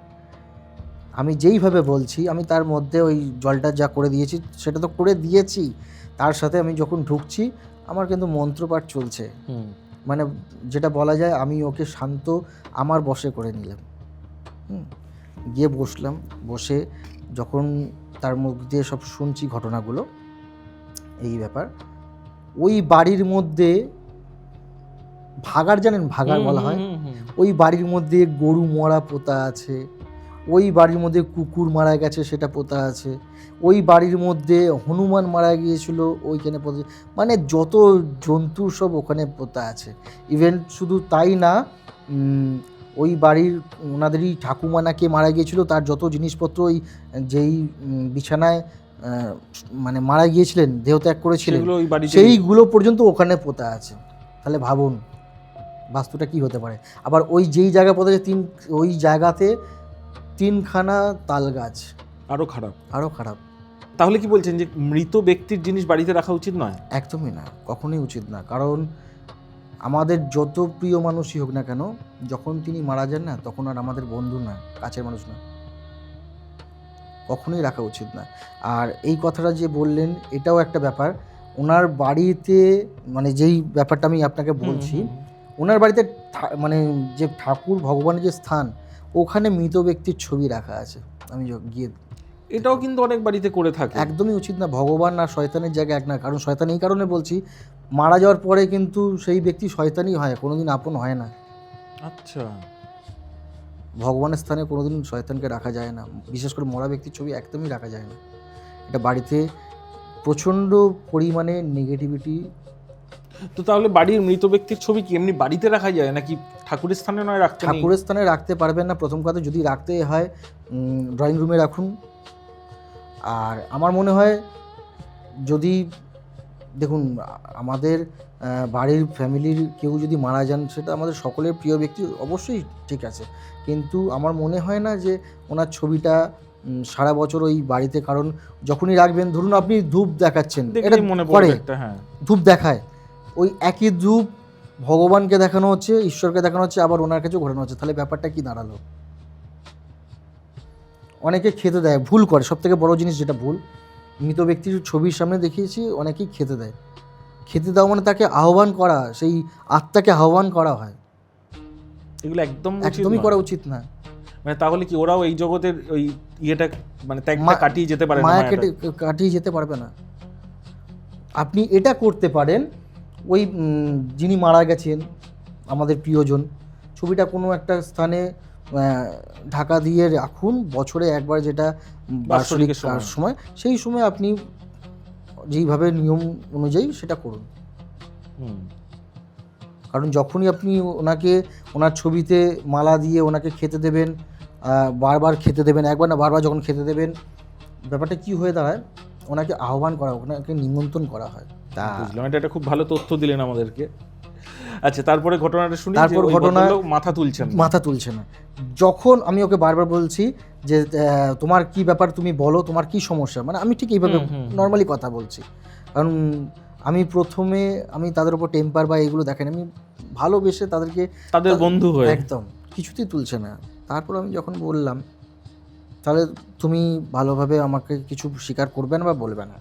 [SPEAKER 1] আমি যেইভাবে বলছি, আমি তার মধ্যে ওই জলটা যা করে দিয়েছি সেটা তো করে দিয়েছি, তার সাথে আমি যখন ঢুকছি আমার কিন্তু মন্ত্রপাঠ চলছে। মানে যেটা বলা যায়, আমি ওকে শান্ত আমার বশে করে নিলাম। গিয়ে বসলাম, বসে যখন তার মুখ দিয়ে সব শুনছি ঘটনাগুলো, এই ব্যাপার, ওই বাড়ির মধ্যে ভাগাড়, জানেন ভাগাড় বলা হয়, ওই বাড়ির মধ্যে গরু মরা পোতা আছে, ওই বাড়ির মধ্যে কুকুর মারা গেছে সেটা পোতা আছে, ওই বাড়ির মধ্যে হনুমান মারা গিয়েছিল ওইখানে পোতা, মানে যত জন্তু সব ওখানে পোতা আছে। ইভেন শুধু তাই না, ওই বাড়ির ওনাদেরই ঠাকুমা নাকি মারা গিয়েছিল, তার যত জিনিসপত্র ওই যেই বিছানায় মানে মারা গিয়েছিলেন, দেহত্যাগ করেছিলেন, সেইগুলো পর্যন্ত ওখানে পোতা আছে। তাহলে ভাবুন বাস্তুটা কি হতে পারে। আবার ওই যেই জায়গা পোতা আছে, ওই জায়গাতে 3খানা তাল গাছ। আরও খারাপ।
[SPEAKER 2] তাহলে কি বলছেন যে মৃত ব্যক্তির জিনিস বাড়িতে রাখা উচিত নয়?
[SPEAKER 1] একদমই না, কখনোই উচিত না। কারণ আমাদের যত প্রিয় মানুষই হোক না কেন, যখন তিনি মারা যান না, তখন আর আমাদের বন্ধু না, কাছের মানুষ না, কখনোই রাখা উচিত না। আর এই কথাটা যে বললেন, এটাও একটা ব্যাপার। ওনার বাড়িতে মানে যেই ব্যাপারটা আমি আপনাকে বলছি, ওনার বাড়িতে মানে যে ঠাকুর ভগবানের যে স্থান, ওখানে মৃত ব্যক্তির ছবি রাখা আছে। আমি গিয়ে,
[SPEAKER 2] এটাও কিন্তু অনেক বাড়িতে করে থাকে।
[SPEAKER 1] একদমই উচিত না। ভগবান আর শয়তানের জায়গা এক না। কারণ শয়তান এই কারণে বলছি, মারা যাওয়ার পরে কিন্তু সেই ব্যক্তি শয়তানই হয়, কোনোদিন আপন হয় না।
[SPEAKER 2] আচ্ছা,
[SPEAKER 1] ভগবানের স্থানে কোনোদিন শয়তানকে রাখা যায় না, বিশেষ করে মরা ব্যক্তির ছবি একদমই রাখা যায় না। এটা বাড়িতে প্রচণ্ড পরিমাণে নেগেটিভিটি।
[SPEAKER 2] তো তাহলে বাড়ির মৃত ব্যক্তির ছবি কি এমনি বাড়িতে রাখা যায় নাকি ঠাকুরের স্থানে নয় রাখতে?
[SPEAKER 1] ঠাকুরের স্থানে রাখতে পারবেন না। প্রথম কথা, যদি রাখতে হয় ড্রয়িং রুমে রাখুন। আর আমার মনে হয়, যদি দেখুন আমাদের বাড়ির ফ্যামিলির কেউ যদি মারা যান, সেটা আমাদের সকলের প্রিয় ব্যক্তি, অবশ্যই ঠিক আছে, কিন্তু আমার মনে হয় না যে ওনার ছবিটা সারা বছর ওই বাড়িতে, কারণ যখনই রাখবেন, ধরুন আপনি ধূপ দেখাচ্ছেন, এটা
[SPEAKER 2] দেখলেই মনে
[SPEAKER 1] করে
[SPEAKER 2] পড়ে একটা, হ্যাঁ।
[SPEAKER 1] ধূপ দেখায়, ওই একই ধূপ ভগবানকে দেখানো হচ্ছে, ঈশ্বরকে দেখানো হচ্ছে, আবার ওনার কাছেও ঘোরানো হচ্ছে, তাহলে ব্যাপারটা কি দাঁড়ালো? অনেকে খেতে দেয়, ভুল করে, সব থেকে বড় জিনিস যেটা ভুল, মৃত ব্যক্তির ছবির সামনে দেখিয়েছি, অনেকেই খেতে দেয়। খেতে দেওয়া মানে তাকে আহ্বান করা, সেই আত্মাকে আহ্বান করা হয়,
[SPEAKER 2] এগুলো
[SPEAKER 1] একদমই করা উচিত না।
[SPEAKER 2] মানে তাহলে কি ওরাও এই জগতের ওই ইয়েটা মানে ত্যাগটা কাটিয়ে যেতে পারে না?
[SPEAKER 1] মায়া কাটিয়ে যেতে পারবে না। আপনি এটা করতে পারেন, ওই যিনি মারা গেছেন আমাদের প্রিয়জন, ছবিটা কোনো একটা স্থানে ঢাকা দিয়ে রাখুন, বছরে একবার, যেটা বার্ষিক সময়, সেই সময় আপনি যেইভাবে নিয়ম অনুযায়ী সেটা করুন। কারণ যখনই আপনি ওনাকে ওনার ছবিতে মালা দিয়ে ওনাকে খেতে দেবেন, বারবার খেতে দেবেন, একবার না বারবার যখন খেতে দেবেন, ব্যাপারটা কি হয়ে দাঁড়ায়, ওনাকে আহ্বান করা, ওনাকে নিমন্ত্রণ করা হয়।
[SPEAKER 2] বুঝলাম, এটা খুব ভালো তথ্য দিলেন আমাদেরকে। আচ্ছা, তারপরে ঘটনাটা শুনি।
[SPEAKER 1] তারপর ঘটনা,
[SPEAKER 2] মাথা তুলছে না।
[SPEAKER 1] যখন আমি ওকে বারবার বলছি যে তোমার কি ব্যাপার, তুমি বলো তোমার কি সমস্যা, মানে আমি ঠিক এইভাবে নর্মালি কথা বলছি, কারণ আমি তাদের উপর টেম্পার বা এগুলো দেখাইনি, আমি ভালোবেসে তাদের
[SPEAKER 2] বন্ধু হয়ে,
[SPEAKER 1] একদম কিছুতেই তুলছে না। তারপর আমি যখন বললাম, তাহলে তুমি ভালোভাবে আমাকে কিছু স্বীকার করবে না বা বলবে না,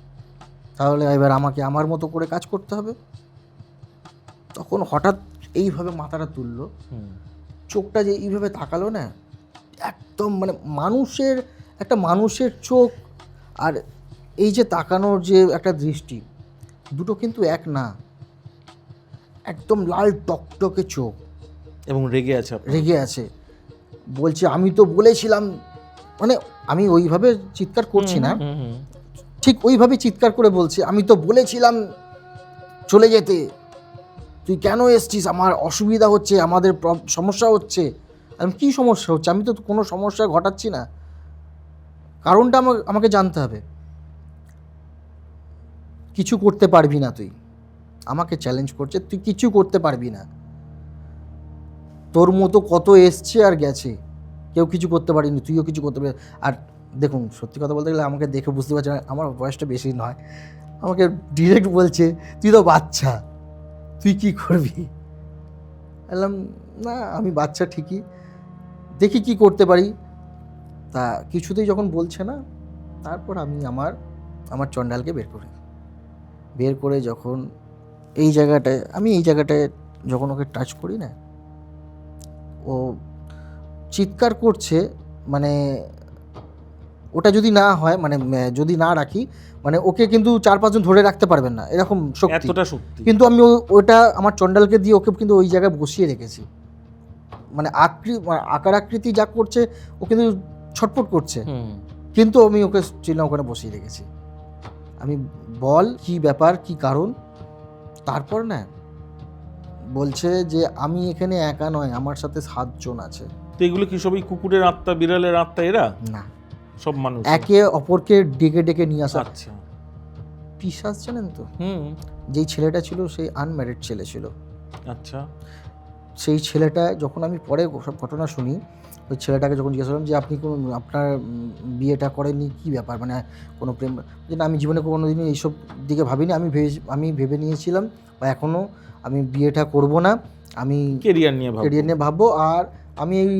[SPEAKER 1] তাহলে এবার আমাকে আমার মতো করে কাজ করতে হবে। তখন হঠাৎ এইভাবে মাথাটা তুললো, চোখটা যে এইভাবে তাকালো না, একদম মানে মানুষের চোখ আর এই যে তাকানোর যে একটা দৃষ্টি, দুটো কিন্তু এক না, একদম লাল টকটকে চোখ,
[SPEAKER 2] এবং রেগে আছে।
[SPEAKER 1] বলছে আমি তো বলেছিলাম, মানে আমি ওইভাবে চিৎকার করছি না, ঠিক ওইভাবে চিৎকার করে বলছি, আমি তো বলেছিলাম চলে যেতে, তুই কেন এসছিস, আমার অসুবিধা হচ্ছে, আমাদের সমস্যা হচ্ছে। আমি কী সমস্যা হচ্ছে, আমি তো কোনো সমস্যা ঘটাচ্ছি না, কারণটা আমাকে জানতে হবে। কিছু করতে পারবি না তুই, আমাকে চ্যালেঞ্জ করছে, তুই কিছু করতে পারবি না, তোর মতো কত এসছে আর গেছে, কেউ কিছু করতে পারিনি, তুইও কিছু করতে পারি। আর দেখুন, সত্যি কথা বলতে গেলে আমাকে দেখে বুঝতে পারছে না, আমার বয়সটা বেশি নয়, আমাকে ডিরেক্ট বলছে তুই তো বাচ্চা, তুই কি করবি। বললাম না, আমি বাচ্চা ঠিকই, দেখি কি করতে পারি। তা কিছুতেই যখন বলছে না, তারপর আমি আমার চণ্ডালকে বের করে যখন এই জায়গাটায় যখন ওকে টাচ করি না, ও চিৎকার করছে, মানে ওটা যদি না হয়, মানে যদি না রাখি, মানে ওকে কিন্তু 4-5 জন ধরে রাখতে পারবেন না, এরকম শক্তি। কিন্তু আমি ওটা আমার চণ্ডালকে দিয়ে ওকে কিন্তু ওই জায়গায় বসিয়ে রেখেছি, মানে আকার আকৃতি যা করছে, ও কিন্তু ছটফট করছে, কিন্তু আমি ওকে চিহ্ন ওখানে বসিয়ে রেখেছি। আমি বল কি ব্যাপার, কি কারণ। তারপর না বলছে যে আমি এখানে একা নয়, আমার সাথে 7 জন আছে।
[SPEAKER 2] তো এগুলো কি সবই কুকুরের আত্মা, বিড়ালের আত্মা? এরা
[SPEAKER 1] না,
[SPEAKER 2] সব মানুষ,
[SPEAKER 1] একে অপরকে ডেকে নিয়ে আসা।
[SPEAKER 2] আচ্ছা,
[SPEAKER 1] পিশাচ জানেন তো? যেই ছেলেটা ছিল সেই আনম্যারিড ছেলে ছিল। আচ্ছা, সেই ছেলেটা, যখন আমি পরে সব ঘটনা শুনি, ওই ছেলেটাকে যখন জিজ্ঞাসা করলাম যে আপনি আপনার বিয়েটা করেননি, কী ব্যাপার, মানে কোনো প্রেম, যে না, আমি জীবনে কোনো দিনই এইসব দিকে ভাবিনি, আমি ভেবে নিয়েছিলাম, বা এখনও আমি বিয়েটা করব না, আমি কেরিয়ার নিয়ে ভাববো, আর আমি এই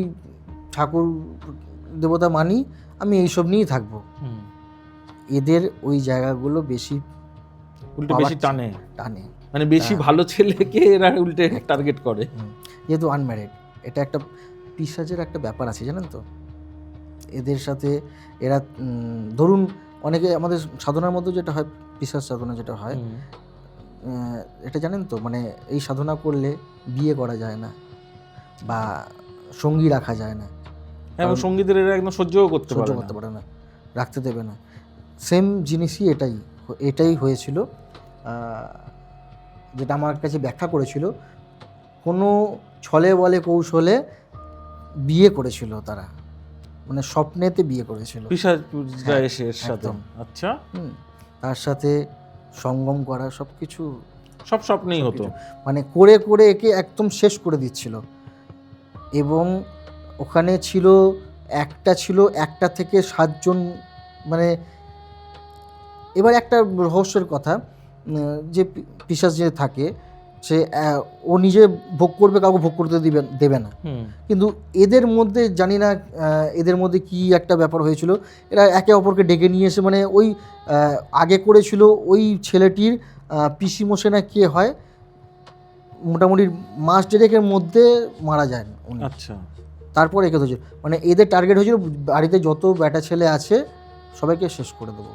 [SPEAKER 1] ঠাকুর দেবতা মানি, আমি এইসব নিয়েই থাকবো। এদের ওই জায়গাগুলো বেশি টানে, মানে বেশি ভালো ছেলেকে এরা উল্টে টার্গেট করে, যেহেতু আনম্যারিড। এটা একটা পিশাচের একটা ব্যাপার আছে, জানেন তো, এদের সাথে এরা, ধরুন অনেকে আমাদের সাধনার মধ্যে যেটা হয়, পিশাচ সাধনা যেটা হয়, এটা জানেন তো, মানে এই সাধনা করলে বিয়ে করা যায় না বা সঙ্গী রাখা যায় না, এবং সঙ্গীদের এরা একদম সহ্যও করতে পারে না, রাখতে দেবে না। সেম জিনিসই এটাই হয়েছিল, যেটা আমার কাছে ব্যাখ্যা করেছিল। কোনো ছলে বলে কৌশলে বিয়ে করেছিল তারা, মানে স্বপ্নেতে বিয়ে করেছিল, আচ্ছা, তার সাথে সঙ্গম করা, সব কিছু সব স্বপ্নেই হতো, মানে করে একে একদম শেষ করে দিচ্ছিল। এবং ওখানে ছিল একটা ছিল 1টা থেকে 7জন, মানে এবার একটা রহস্যের কথা, যে পিশাচ যে থাকে সে ও নিজে ভোগ করবে, কাউকে ভোগ করতে দেবে না। কিন্তু এদের মধ্যে জানি না এদের মধ্যে কি একটা ব্যাপার হয়েছিল, এরা একে অপরকে ডেকে নিয়ে এসে, মানে ওই আগে করেছিল ওই ছেলেটির পিসিমশাই না কে হয়, মোটামুটি মাস দেড়েকের মধ্যে মারা যায় উনি।
[SPEAKER 2] আচ্ছা,
[SPEAKER 1] তারপর একে ধরেছিল, মানে এদের টার্গেট হয়েছিল বাড়িতে যত বেটা ছেলে আছে সবাইকে শেষ করে দেবো।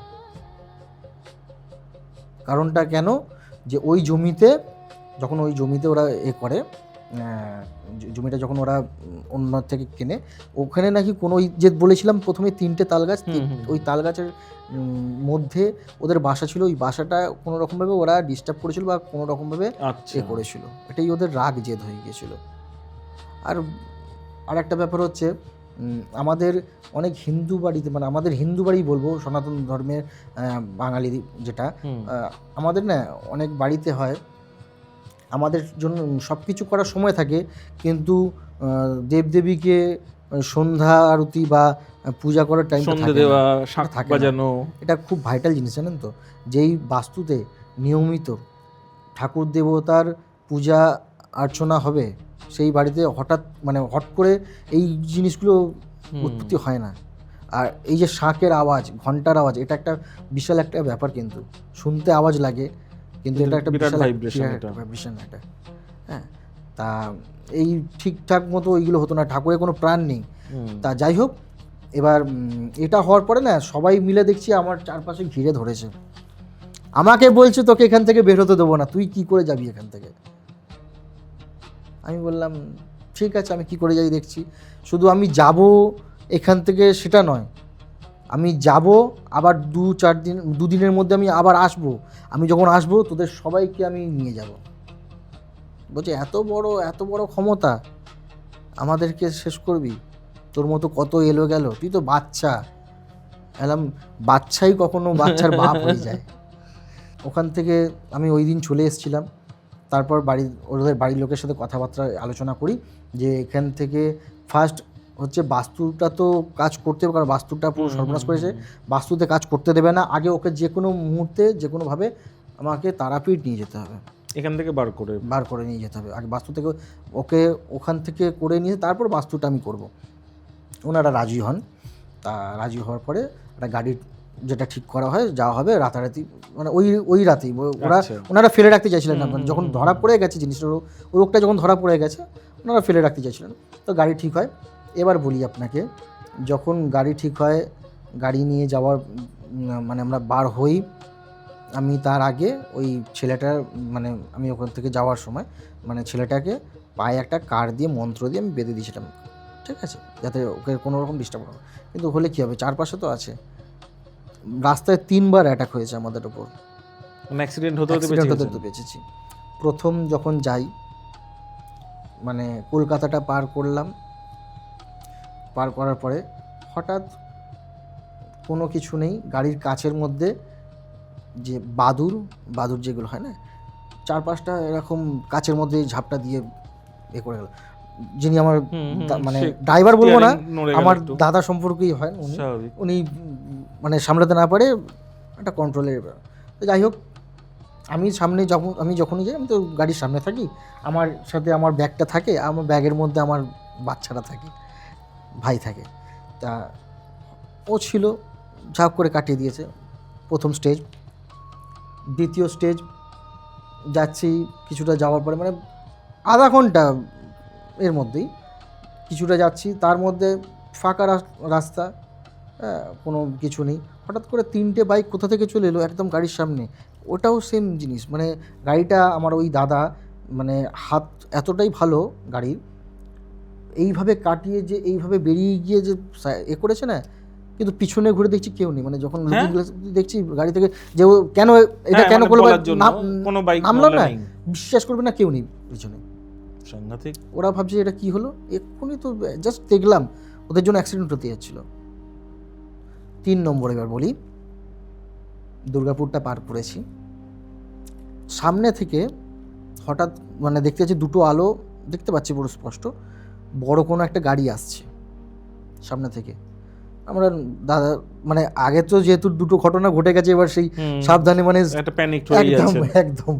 [SPEAKER 1] কারণটা কেন, যে ওই জমিতে যখন ওরা করে, জমিটা যখন ওরা অন্য থেকে কেনে, ওখানে নাকি কোনো ওই যে বলেছিলাম প্রথমে 3টে তাল গাছ, ওই তাল গাছের মধ্যে ওদের বাসা ছিল। ওই বাসাটা কোনো রকমভাবে ওরা ডিস্টার্ব করেছিল বা কোনো রকমভাবে করেছিল, এটাই ওদের রাগ জেদ হয়ে গিয়েছিল। আর একটা ব্যাপার হচ্ছে, আমাদের অনেক হিন্দু বাড়িতে, মানে আমাদের হিন্দু বাড়ি বলবো, সনাতন ধর্মের বাঙালি যেটা, আমাদের না অনেক বাড়িতে হয়, আমাদের জন্য সব কিছু করার সময় থাকে, কিন্তু দেবদেবীকে সন্ধ্যা আরতি বা পূজা করার টাইমটা থাকে না। এটা খুব ভাইটাল জিনিস, জানেন তো, যেই বাস্তুতে নিয়মিত ঠাকুর দেবতার পূজা অর্চনা হবে, সেই বাড়িতে হট করে এই জিনিসগুলো উৎপত্তি হয় না। আর এই যে শাঁখের আওয়াজ, ঘন্টার আওয়াজ, এটা একটা বিশাল একটা ব্যাপার, কিন্তু শুনতে আওয়াজ লাগে, কিন্তু এটা একটা বিশাল ভাইব্রেশন এটা। হ্যাঁ, তা এই ঠিকঠাক মতো ওইগুলো হতো না, ঠাকুরের কোনো প্রাণ নেই। তা যাই হোক, এবার এটা হওয়ার পরে না সবাই মিলে দেখছি আমার চারপাশে ঘিরে ধরেছে, আমাকে বলছে তোকে এখান থেকে বের হতে দেবো না, তুই কি করে যাবি এখান থেকে। আমি বললাম ঠিক আছে, আমি কি করে যাই দেখছি। শুধু আমি যাব এখান থেকে সেটা নয়, আমি যাব আবার 2-4 দিনের মধ্যে আমি আবার আসব। আমি যখন আসব তোদের সবাইকে আমি নিয়ে যাব। বলছে এত বড় ক্ষমতা, আমাদেরকে শেষ করবি, তোর মতো কত এলো গেল, তুই তো বাচ্চা। এলাম বাচ্চাই কখনো বাচ্চার বাপ হয়ে যায়। ওখান থেকে আমি ওই দিন চলে এসেছিলাম। তারপর ওদের বাড়ির লোকের সাথে কথাবার্তা আলোচনা করি যে এখান থেকে ফার্স্ট হচ্ছে বাস্তুটা তো কাজ করতে হবে, কারণ বাস্তুটা পুরো সর্বনাশ করেছে, বাস্তুতে কাজ করতে দেবে না। আগে ওকে যে কোনো মুহূর্তে যে কোনোভাবে আমাকে তারাপীঠ নিয়ে যেতে হবে, এখান থেকে বার করে নিয়ে যেতে হবে। আগে বাস্তু থেকে ওকে ওখান থেকে করে নিয়ে তারপর বাস্তুটা আমি করব। ওনারা রাজি হন। তা রাজি হওয়ার পরে একটা গাড়ি যেটা ঠিক করা হয়, যাওয়া হবে রাতারাতি, মানে ওই রাতেই ওনারা ফেলে রাখতে চাইছিলেন না, মানে যখন ধরা পড়ে গেছে জিনিসটা, ওই লোকটা যখন ধরা পড়ে গেছে, ওনারা ফেলে রাখতে চাইছিলেন। তো গাড়ি ঠিক হয়। এবার বলি আপনাকে, যখন গাড়ি ঠিক হয়, গাড়ি নিয়ে যাওয়ার মানে আমরা বার হই, আমি তার আগে ওই ছেলেটার, মানে আমি ওখান থেকে যাওয়ার সময়, মানে ছেলেটাকে পায়ে একটা কার দিয়ে মন্ত্র দিয়ে আমি বেঁধে দিয়েছিলাম, ঠিক আছে, যাতে ওকে কোনো রকম ডিস্টার্ব না। কিন্তু হলে কী হবে, চারপাশে তো আছে। রাস্তায় 3বার অ্যাটাক হয়েছে আমাদের ওপর,
[SPEAKER 2] অ্যাক্সিডেন্ট হতে
[SPEAKER 1] বেঁচেছি। প্রথম যখন যাই, মানে কলকাতাটা পার করলাম, পার করার পরে হঠাৎ কোনো কিছু নেই, গাড়ির কাচের মধ্যে যে বাদুর যেগুলো হয় না, 4-5টা এরকম কাচের মধ্যে ঝাপটা দিয়ে করে গেল। যিনি আমার মানে ড্রাইভার বলবো না, আমার দাদা সম্পর্কেই হয়, উনি মানে সামলাতে না পারে, একটা কন্ট্রোলের। যাই হোক, আমি যখনই যাই, আমি তো গাড়ির সামনে থাকি, আমার সাথে আমার ব্যাগটা থাকে, আমার ব্যাগের মধ্যে আমার বাচ্চারা থাকে, ভাই থাকে। তা ও ছিল, ঝাপ করে কাটিয়ে দিয়েছে প্রথম স্টেজ। দ্বিতীয় স্টেজ যাচ্ছি, কিছুটা যাওয়ার পরে, মানে আধা ঘন্টা এর মধ্যেই কিছুটা যাচ্ছি, তার মধ্যে ফাঁকা রাস্তা, কোনো কিছু নেই। হঠাৎ করে 3টে বাইক কোথা থেকে চলে এলো একদম গাড়ির সামনে। ওটাও সেম জিনিস, মানে গাড়িটা আমার ওই দাদা, মানে হাত এতটাই ভালো গাড়ির, এইভাবে কাটিয়ে যে এইভাবে বেরিয়ে গিয়ে যে করেছে না, কিন্তু পিছনে ঘুরে দেখছি কেউ নেই। মানে যখন দেখছি গাড়ি থেকে যে কেন এটা কেন করলো, নামলো না, বিশ্বাস করবে না, কেউ নেই পিছনে। সাংঘাতিক। ওরা ভাবছে এটা কি হলো, এক্ষুনি তো জাস্ট দেখলাম, ওদের জন্য অ্যাক্সিডেন্ট হতে যাচ্ছিল। 3 নম্বর এবার বলি, দুর্গাপুরটা পার করেছি, সামনে থেকে হঠাৎ মানে দেখতে পাচ্ছি 2টো আলো, দেখতে পাচ্ছি পুরো স্পষ্ট, বড় কোনো একটা গাড়ি আসছে। সামনে থেকে। আমরা দাদা মানে আগে তো যেহেতু দুটো ঘটনা ঘটে গেছে, এবার সেই সাবধানে মানে
[SPEAKER 2] একটা প্যানিক হয়ে
[SPEAKER 1] একদম
[SPEAKER 2] যাচ্ছে।
[SPEAKER 1] একদম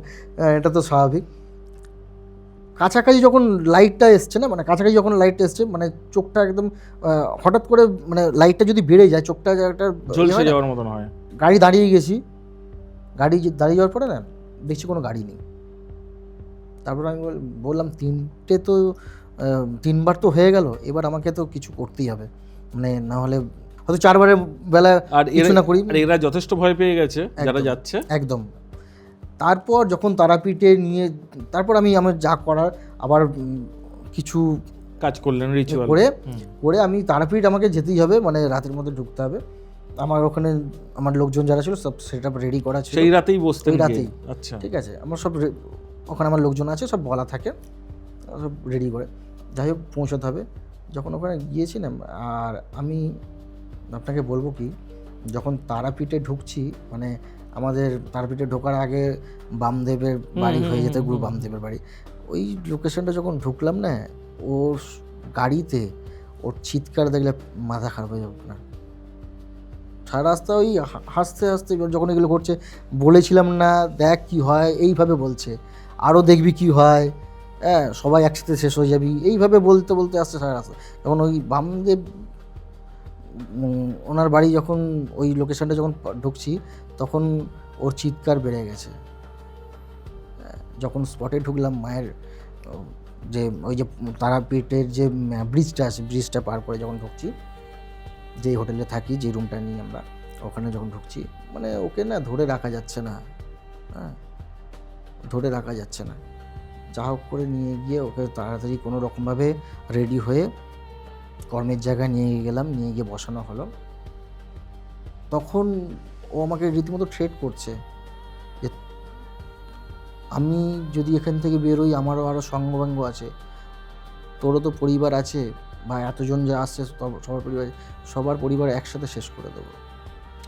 [SPEAKER 1] এটা তো স্বাভাবিক। কাছাকাছি যখন লাইটটা এসছে না, মানে কাছাকাছি যখন লাইটটা এসছে, মানে চোখটা একদম হঠাৎ করে মানে লাইটটা যদি বেড়ে যায় চোখটা একটা
[SPEAKER 2] ঝলসে যাওয়ার মতন হয়।
[SPEAKER 1] গাড়ি দাঁড়িয়ে গেছি, গাড়ি দাঁড়িয়ে যাওয়ার পরে না দেখছি কোনো গাড়ি নেই। তারপর আমি বললাম 3টে তো 3বার তো হয়ে গেল, এবার আমাকে তো কিছু করতেই হবে, মানে না হলে হয়তো 4বারের বেলা
[SPEAKER 2] আর
[SPEAKER 1] কিছু না করি।
[SPEAKER 2] আর এরা যথেষ্ট ভয় পেয়ে গেছে যারা
[SPEAKER 1] একদম,
[SPEAKER 2] যাচ্ছে।
[SPEAKER 1] একদম। তারপর যখন তারাপীঠে নিয়ে, তারপর আমি আমার যা করার আবার কিছু
[SPEAKER 2] কাজ করলেন রিচুয়াল
[SPEAKER 1] করে আমি তারাপীঠ আমাকে যেতেই হবে, মানে রাতের মধ্যে ঢুকতে হবে। আমার ওখানে আমার লোকজন যারা ছিল সব সেট আপ রেডি করা ছিল,
[SPEAKER 2] সেই রাতেই বসতেন
[SPEAKER 1] ওই রাতেই।
[SPEAKER 2] আচ্ছা,
[SPEAKER 1] ঠিক আছে, আমার সব ওখানে আমার লোকজন আছে, সব বলা থাকে, সব রেডি করে যাই হোক পৌঁছাতে হবে। যখন ওখানে গিয়েছি না, আর আমি আপনাকে বলবো কি, যখন তারাপীঠে ঢুকছি, মানে আমাদের তারাপীঠে ঢোকার আগে বামদেবের বাড়ি হয়ে যেতে, গুরু বামদেবের বাড়ি, ওই লোকেশনটা যখন ঢুকলাম না, ওর গাড়িতে ওর চিৎকার দেখলে মাথা খারাপ হয়ে যাবে না। সারা রাস্তা ওই হাসতে হাসতে যখন এগুলো করছে, বলেছিলাম না দেখ কি হয়, এইভাবে বলছে আরও দেখবি কি হয়, হ্যাঁ সবাই একসাথে শেষ হয়ে যাবি, এইভাবে বলতে বলতে আসছে সারা রাস্তা। যখন ওই বামদেব ওনার বাড়ি যখন ওই লোকেশনটা যখন ঢুকছি, তখন ওর চিৎকার বেড়ে গেছে। যখন স্পটে ঢুকলাম, মায়ের যে ওই যে তারাপীঠের যে ব্রিজটা আছে, ব্রিজটা পার করে যখন ঢুকছি, যেই হোটেলে থাকি, যে রুমটা নিই আমরা, ওখানে যখন ঢুকছি, মানে ওকে না ধরে রাখা যাচ্ছে না, হ্যাঁ ধরে রাখা যাচ্ছে না। যা হোক করে নিয়ে গিয়ে ওকে তাড়াতাড়ি কোনো রকমভাবে রেডি হয়ে কর্মের জায়গায় নিয়ে গেলাম, নিয়ে গিয়ে বসানো হলো। তখন ও আমাকে রীতিমতো থ্রেট করছে যে আমি যদি এখান থেকে বেরোই, আমারও আরও সঙ্গবাঙ্গ আছে, তোরও তো পরিবার আছে, বা এতজন যে আসছে সবার পরিবার একসাথে শেষ করে দেবো।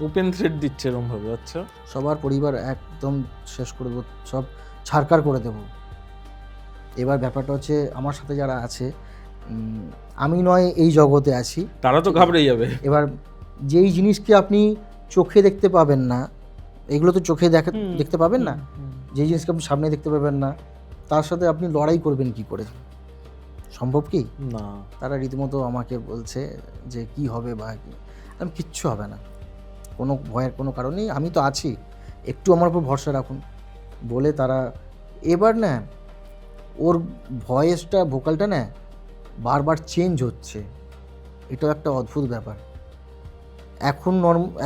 [SPEAKER 2] ওপেন থ্রেড দিচ্ছে এরকমভাবে? আচ্ছা,
[SPEAKER 1] সবার পরিবার একদম শেষ করে দেবো, সব ছাড়কার করে দেবো। এবার ব্যাপারটা হচ্ছে, আমার সাথে যারা আছে, আমি নয় এই জগতে আছি,
[SPEAKER 2] তারা তো ঘাবড়ে যাবে।
[SPEAKER 1] এবার যেই জিনিসকে আপনি চোখে দেখতে পাবেন না, এগুলো তো চোখে দেখতে পাবেন না, যেই জিনিসকে আপনি সামনে দেখতে পাবেন না, তার সাথে আপনি লড়াই করবেন কি করে? সম্ভব কি
[SPEAKER 2] না।
[SPEAKER 1] তারা রীতিমতো আমাকে বলছে যে কি হবে বা কি, আমি কিচ্ছু হবে না, কোনো ভয়ের কোনো কারণ নেই, আমি তো আছি, একটু আমার উপর ভরসা রাখুন বলে তারা। এবার না ওর ভয়েসটা, ভোকালটা না বারবার চেঞ্জ হচ্ছে, এটাও একটা অদ্ভুত ব্যাপার।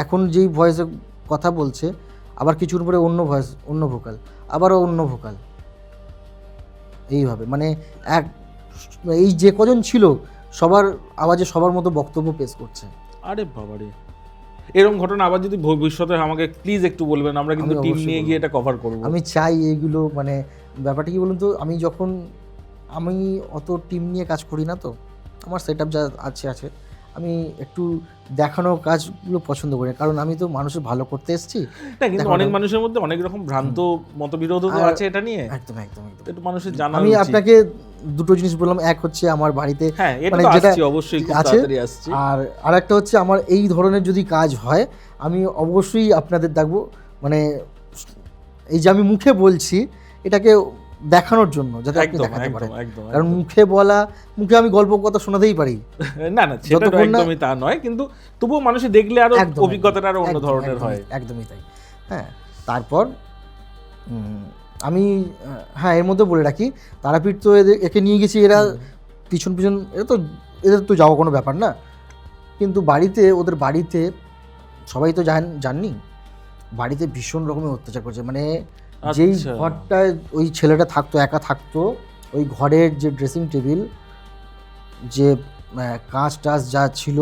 [SPEAKER 1] এখন যেই ভয়েসে কথা বলছে, আবার কিছুর পরে অন্য ভয়েস, অন্য ভোকাল, আবারও অন্য ভোকাল, এইভাবে মানে এই যে কজন ছিল সবার আওয়াজে সবার মতো বক্তব্য পেশ করছে।
[SPEAKER 2] আরে বাবারে, এরকম ঘটনা আবার যদি ভবিষ্যতে আমাকে প্লিজ একটু বলবেন, আমরা কিন্তু
[SPEAKER 1] আমি
[SPEAKER 2] টিম
[SPEAKER 1] অবশ্যই
[SPEAKER 2] নিয়ে
[SPEAKER 1] বলবো।
[SPEAKER 2] গিয়ে এটা কভার করব।
[SPEAKER 1] আমি চাই এইগুলো, মানে ব্যাপারটা কি বলুন তো, আমি অত টিম নিয়ে কাজ করি না, তো আমার সেট আপ যা আছে, আমি একটু দেখানো কাজগুলো পছন্দ করি, কারণ আমি তো মানুষের ভালো করতে এসেছি।
[SPEAKER 2] না, কিন্তু অনেক মানুষের মধ্যে অনেক রকম ভ্রান্ত মতবিরোধ তো আছে এটা নিয়ে,
[SPEAKER 1] একদম একদম একদম।
[SPEAKER 2] একটু মানুষের জানা
[SPEAKER 1] আমি
[SPEAKER 2] উচিত।
[SPEAKER 1] আপনাকে দুটো জিনিস বললাম, এক হচ্ছে আমার বাড়িতে,
[SPEAKER 2] হ্যাঁ এটা
[SPEAKER 1] মানে
[SPEAKER 2] তো
[SPEAKER 1] যেটা
[SPEAKER 2] আসছি, অবশ্যই খুব
[SPEAKER 1] আছে,
[SPEAKER 2] তাড়াতাড়ি আসছি।
[SPEAKER 1] আর আরেকটা হচ্ছে আমার এই ধরনের যদি কাজ হয়, আমি অবশ্যই আপনাদের ডাকবো, মানে এই যে আমি মুখে বলছি এটাকে দেখানোর জন্য, যাতে আপনি
[SPEAKER 2] একদম
[SPEAKER 1] দেখাতে পারেন,
[SPEAKER 2] একদম একদম
[SPEAKER 1] কারণ মুখে আমি গল্প কথা শোনাতেই পারি,
[SPEAKER 2] না না, সেটা তো
[SPEAKER 1] যতক্ষণ না-
[SPEAKER 2] একদমই তা নয়, কিন্তু তবুও মানুষে দেখলে আরো
[SPEAKER 1] একদম,
[SPEAKER 2] অভিজ্ঞতাটা আরো অন্য
[SPEAKER 1] একদম,
[SPEAKER 2] ধরনের
[SPEAKER 1] একদমই,
[SPEAKER 2] হয়।
[SPEAKER 1] একদমই তাই। হ্যাঁ, তারপর আমি হ্যাঁ এর মধ্যে বলে রাখি, তারাপীঠ তো একে নিয়ে গেছি, এরা পিছন এদের তো যাওয়া কোনো ব্যাপার না, কিন্তু ওদের বাড়িতে সবাই তো জাননি, বাড়িতে ভীষণ রকমের অত্যাচার করছে, মানে যেই
[SPEAKER 2] আচ্ছা।
[SPEAKER 1] ঘরটায় ওই ছেলেটা থাকতো, একা থাকতো, ওই ঘরের যে ড্রেসিং টেবিল, যে কাঁচ টাচ যা ছিল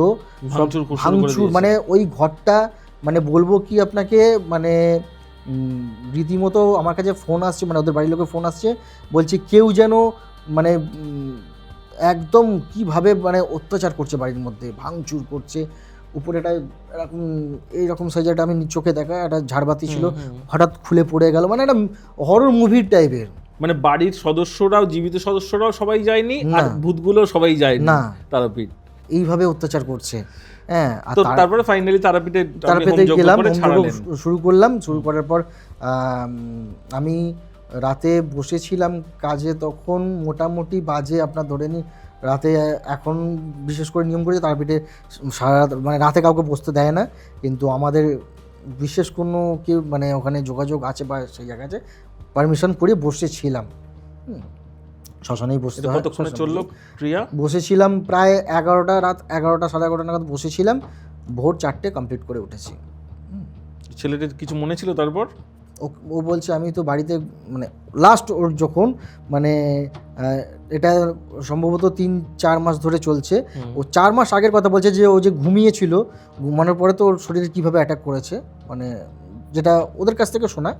[SPEAKER 1] সব ভাঙচুর, মানে ওই ঘরটা, মানে বলবো কি আপনাকে, মানে রীতিমতো আমার কাছে ফোন আসছে, মানে ওদের বাড়ির লোকের ফোন আসছে, বলছে কেউ যেন মানে একদম কিভাবে মানে অত্যাচার করছে, বাড়ির মধ্যে ভাঙচুর করছে, উপরে একটা এরকম এইরকম সাইজের আমি চোখে দেখা একটা ঝাড়বাতি ছিল, হঠাৎ খুলে পড়ে গেল, মানে একটা হরর মুভির টাইপের।
[SPEAKER 2] মানে বাড়ির সদস্যরাও, জীবিত সদস্যরাও সবাই যায়নি, আর
[SPEAKER 1] না।
[SPEAKER 2] ভূতগুলো সবাই যায়নি
[SPEAKER 1] না।
[SPEAKER 2] তারাপীঠ।
[SPEAKER 1] এইভাবে অত্যাচার করছে। হ্যাঁ, আর
[SPEAKER 2] তো তারপরে ফাইনালি তারাপীঠে
[SPEAKER 1] গেলাম,
[SPEAKER 2] ছাড়ালেন।
[SPEAKER 1] শুরু করার পর আমি রাতে বসেছিলাম কাজে, তখন মোটামুটি বাজে আপনার ধরে নিন রাতে, এখন বিশেষ করে নিয়ম করেছে তারাপীঠে সারা রাত মানে রাতে কাউকে বসতে দেয় না, কিন্তু আমাদের বিশেষ কোনো কেউ মানে ওখানে যোগাযোগ আছে বা সেই জায়গায় আছে, পারমিশন করে বসেছিলাম। শ্মশানেই বসতে হয়।
[SPEAKER 2] কতক্ষণে চললো ক্রিয়া?
[SPEAKER 1] বসেছিলাম প্রায় 11টা, রাত 11টা সাড়ে 11টা নাগাদ বসেছিলাম, ভোর 4টে কমপ্লিট করে উঠেছি।
[SPEAKER 2] ছেলেটির কিছু মনে ছিল তারপর?
[SPEAKER 1] ও বলছে আমি তো বাড়িতে মানে লাস্ট ওর যখন মানে এটা সম্ভবত 3-4 মাস ধরে চলছে, ও 4 মাস আগের কথা বলছে যে ও যে ঘুমিয়েছিল, ঘুমানোর পরে তো ওর শরীরে কীভাবে অ্যাটাক করেছে, মানে যেটা ওদের কাছ থেকে শোনা,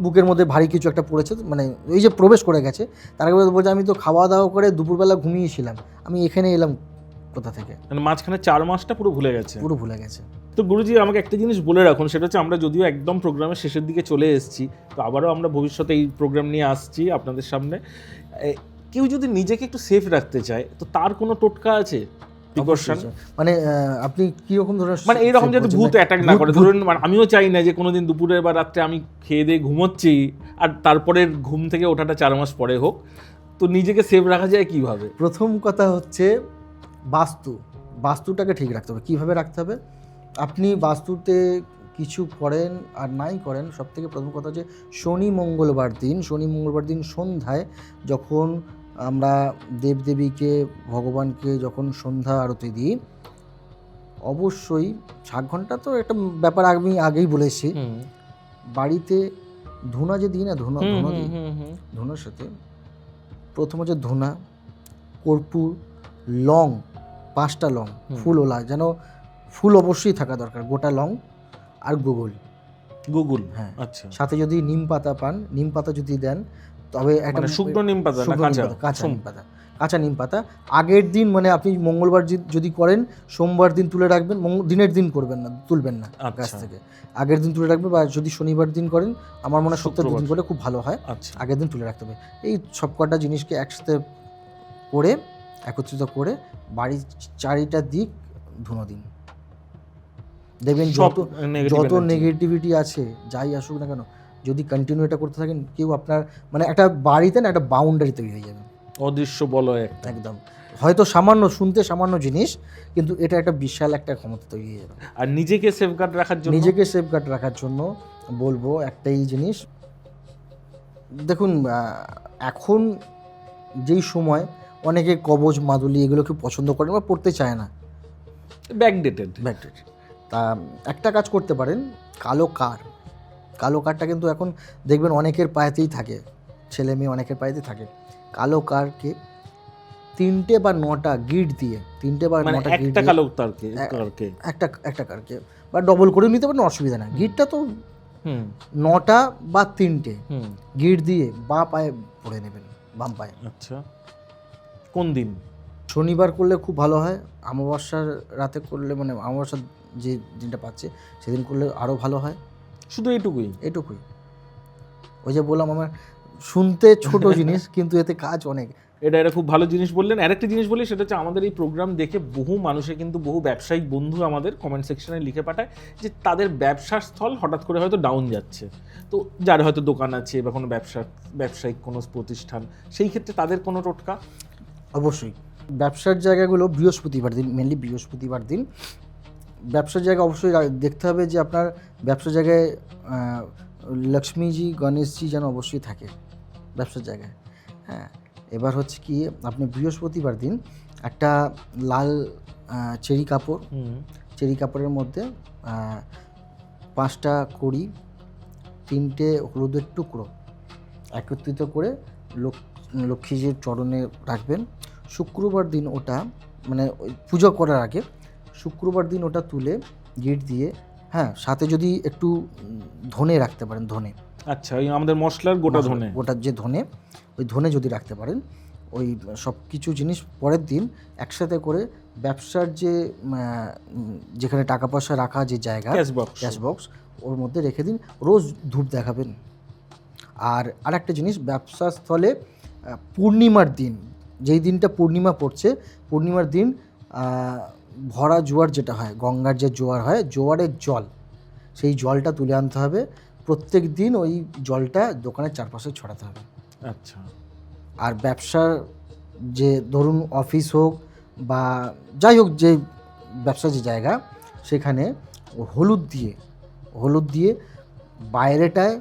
[SPEAKER 1] বুকের মধ্যে ভারী কিছু একটা পড়েছে, মানে এই যে প্রবেশ করে গেছে। তার আগে বলছে আমি তো খাওয়া দাওয়া করে দুপুরবেলা ঘুমিয়েছিলাম, আমি এখানে এলাম কোথা থেকে,
[SPEAKER 2] মানে মাঝখানে 4 মাসটা পুরো ভুলে গেছে।
[SPEAKER 1] তো
[SPEAKER 2] গুরুজি আমাকে একটা জিনিস বলে রাখুন, সেটা হচ্ছে আমরা যদিও একদম প্রোগ্রামের শেষের দিকে চলে এসেছি, তো আবারও আমরা ভবিষ্যতে এই প্রোগ্রাম নিয়ে আসছি আপনাদের সামনে। কেউ যদি নিজেকে একটু সেফ রাখতে চায় তো তার কোনো টোটকা আছে?
[SPEAKER 1] মানে আপনি কি রকম ধরনের,
[SPEAKER 2] মানে এইরকম যাতে ভূত অ্যাটাক না করে, ধরুন আমিও চাই না যে কোনোদিন দুপুরে বা রাত্রে আমি খেয়ে দিয়ে ঘুমোচ্ছি আর তারপরের ঘুম থেকে ওঠাটা 4 মাস পরে হোক, তো নিজেকে সেফ রাখা যায় কিভাবে?
[SPEAKER 1] প্রথম কথা হচ্ছে বাস্তুটাকে ঠিক রাখতে হবে। কীভাবে রাখতে হবে? আপনি বাস্তুতে কিছু করেন আর নাই করেন, সব থেকে প্রথম কথা হচ্ছে শনি মঙ্গলবার দিন সন্ধ্যায় যখন আমরা দেবদেবীকে ভগবানকে যখন সন্ধ্যা আরতি দিই, অবশ্যই 7 ঘন্টা তো একটা ব্যাপার আমি আগেই বলেছি, বাড়িতে ধুনা যে দিই না, ধুনার সাথে প্রথম হচ্ছে ধুনা, কর্পূর, লং, 5টা লং ফুলওলা, যেন ফুল অবশ্যই থাকা দরকার, গোটা লং, আর গুগল, হ্যাঁ আচ্ছা, সাথে যদি নিম পাতা পান, নিম পাতা যদি দেন, তবে একটা
[SPEAKER 2] শুকনো নিম পাতা না
[SPEAKER 1] কাঁচা নিম পাতা আগের দিন, মানে আপনি মঙ্গলবার যদি করেন সোমবার দিন তুলে রাখবেন, দিনের দিন করবেন না, তুলবেন না গাছ থেকে, আগের দিন তুলে রাখবেন, বা যদি শনিবার দিন করেন আমার মনে হয় সপ্তাহ দিন করলে খুব ভালো হয়, আগের দিন তুলে রাখতে হবে। এই সব কটা জিনিসকে একসাথে করে একত্রিত করে বাড়ির চারিটা দিক ধুনো দিন, দেখবেন যত নেগেটিভিটি আছে যাই আসুক না কেন, যদি কন্টিনিউ এটা করতে থাকেন, কেউ আপনার মানে একটা বাড়িতে না একটা বাউন্ডারি তৈরি হয়ে যাবে,
[SPEAKER 2] অদৃশ্য বলয়
[SPEAKER 1] একদম, হয়তো সামান্য জিনিস, কিন্তু এটা একটা বিশাল একটা ক্ষমতা তৈরি হয়ে যাবে।
[SPEAKER 2] আর নিজেকে
[SPEAKER 1] সেফগার্ড রাখার জন্য বলবো একটাই জিনিস, দেখুন এখন যেই সময় অনেকে কবজ মাদুলি এগুলোকে পছন্দ করে বা পড়তে চায় না,
[SPEAKER 2] ব্যাকডেটেড,
[SPEAKER 1] তা একটা কাজ করতে পারেন, কালো কারটা কিন্তু এখন দেখবেন অনেকের পায়েতেই থাকে, ছেলে মেয়ে অনেকের পায়েতেই থাকে, কালো কারকে 3টে বা 9টা গিট দিয়ে, 3টে বা 9টা গিট
[SPEAKER 2] একটা কালো কারকে
[SPEAKER 1] একটা কারকে বা ডবল করে নিতে পারেন, অসুবিধা না, গিটটা তো 9টা বা 3টে গিট দিয়ে বাঁ পায়ে পরে নেবেন, বাম পায়ে।
[SPEAKER 2] আচ্ছা, কোন দিন?
[SPEAKER 1] শনিবার করলে খুব ভালো হয়, অমাবস্যার রাতে করলে, মানে অমাবস্যার যে দিনটা পাচ্ছে সেদিন করলে আরও ভালো হয়।
[SPEAKER 2] শুধু এইটুকুই?
[SPEAKER 1] ওই যে বললাম, আমার শুনতে ছোট জিনিস কিন্তু এতে কাজ অনেক।
[SPEAKER 2] এটা খুব ভালো জিনিস বললেন। আরেকটা জিনিস বলি, সেটা হচ্ছে আমাদের এই প্রোগ্রাম দেখে বহু মানুষের কিন্তু বহু ব্যবসায়িক বন্ধু আমাদের কমেন্ট সেকশনে লিখে পাঠায় যে তাদের ব্যবসার স্থল হঠাৎ করে হয়তো ডাউন যাচ্ছে, তো যার হয়তো দোকান আছে বা কোনো ব্যবসায়িক কোনো প্রতিষ্ঠান, সেই ক্ষেত্রে তাদের কোনো টোটকা?
[SPEAKER 1] অবশ্যই ব্যবসার জায়গাগুলো বৃহস্পতিবার দিন, মেনলি বৃহস্পতিবার দিন ব্যবসার জায়গা অবশ্যই দেখতে হবে যে আপনার ব্যবসার জায়গায় লক্ষ্মীজি গণেশজি যেন অবশ্যই থাকে ব্যবসার জায়গায়। হ্যাঁ, এবার হচ্ছে কি, আপনি বৃহস্পতিবার দিন একটা লাল চেরি কাপড়ের মধ্যে 5টা কড়ি, 3টে হলুদের টুকরো একত্রিত করে লক্ষ্মীজির চরণে রাখবেন। শুক্রবার দিন ওটা, মানে পুজো করার আগে শুক্রবার দিন ওটা তুলে গিট দিয়ে, হ্যাঁ, সাথে যদি একটু ধনে রাখতে পারেন,
[SPEAKER 2] আচ্ছা, ওই আমাদের মশলার গোটা
[SPEAKER 1] যে ধনে, ওই ধনে যদি রাখতে পারেন, ওই সব কিছু জিনিস পরের দিন একসাথে করে ব্যবসার যেখানে টাকা পয়সা রাখা যে জায়গা, ক্যাশ বক্স, ওর মধ্যে রেখে দিন, রোজ ধূপ দেখাবেন। আর একটা জিনিস, ব্যবসা স্থলে পূর্ণিমার দিন, যেই দিনটা পূর্ণিমা পড়ছে, পূর্ণিমার দিন ভরা জোয়ার যেটা হয়, গঙ্গার যে জোয়ার হয়, জোয়ারের জল, সেই জলটা তুলে আনতে হবে। প্রত্যেক দিন ওই জলটা দোকানের চারপাশে ছড়াতে হবে।
[SPEAKER 2] আচ্ছা।
[SPEAKER 1] আর ব্যবসার যে ধরুন অফিস হোক বা যাই হোক, যে ব্যবসার যে জায়গা, সেখানে হলুদ দিয়ে বাইরেটায়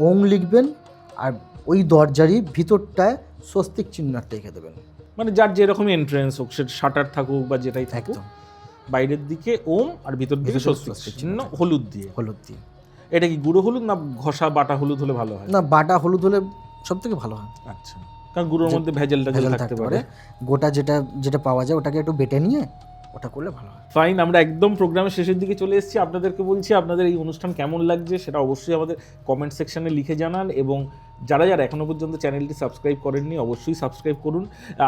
[SPEAKER 1] ওং লিখবেন, আর ওই দরজারই ভিতরটায় স্বস্তিক চিহ্ন একটা রেখে দেবেন।
[SPEAKER 2] মানে যার যেরকম এন্ট্রেন্স হোক, সেটা শাটার থাকুক বা যেটাই থাকুক,
[SPEAKER 1] একদম
[SPEAKER 2] বাইরের দিকে ওম আর ভিতর দিকে স্বস্তিক চিহ্ন হলুদ দিয়ে। এটা কি গুঁড়ো হলুদ না ঘষা বাটা হলুদ হলে ভালো হয়?
[SPEAKER 1] না, বাটা হলুদ হলে সব থেকে ভালো হয়।
[SPEAKER 2] আচ্ছা, কারণ গুঁড়োর মধ্যে ভেজাল থাকতে পারে।
[SPEAKER 1] গোটা যেটা পাওয়া যায় ওটাকে একটু বেটে নিয়ে ওটা করলে ভালো হয়।
[SPEAKER 2] ফাইন, আমরা একদম প্রোগ্রামের শেষের দিকে চলে এসেছি। আপনাদেরকে বলছি, আপনাদের এই অনুষ্ঠান কেমন লাগছে সেটা অবশ্যই আমাদের কমেন্ট সেকশনে লিখে জানান, এবং যারা এখনো পর্যন্ত চ্যানেলটি সাবস্ক্রাইব করেননি অবশ্যই সাবস্ক্রাইব করুন।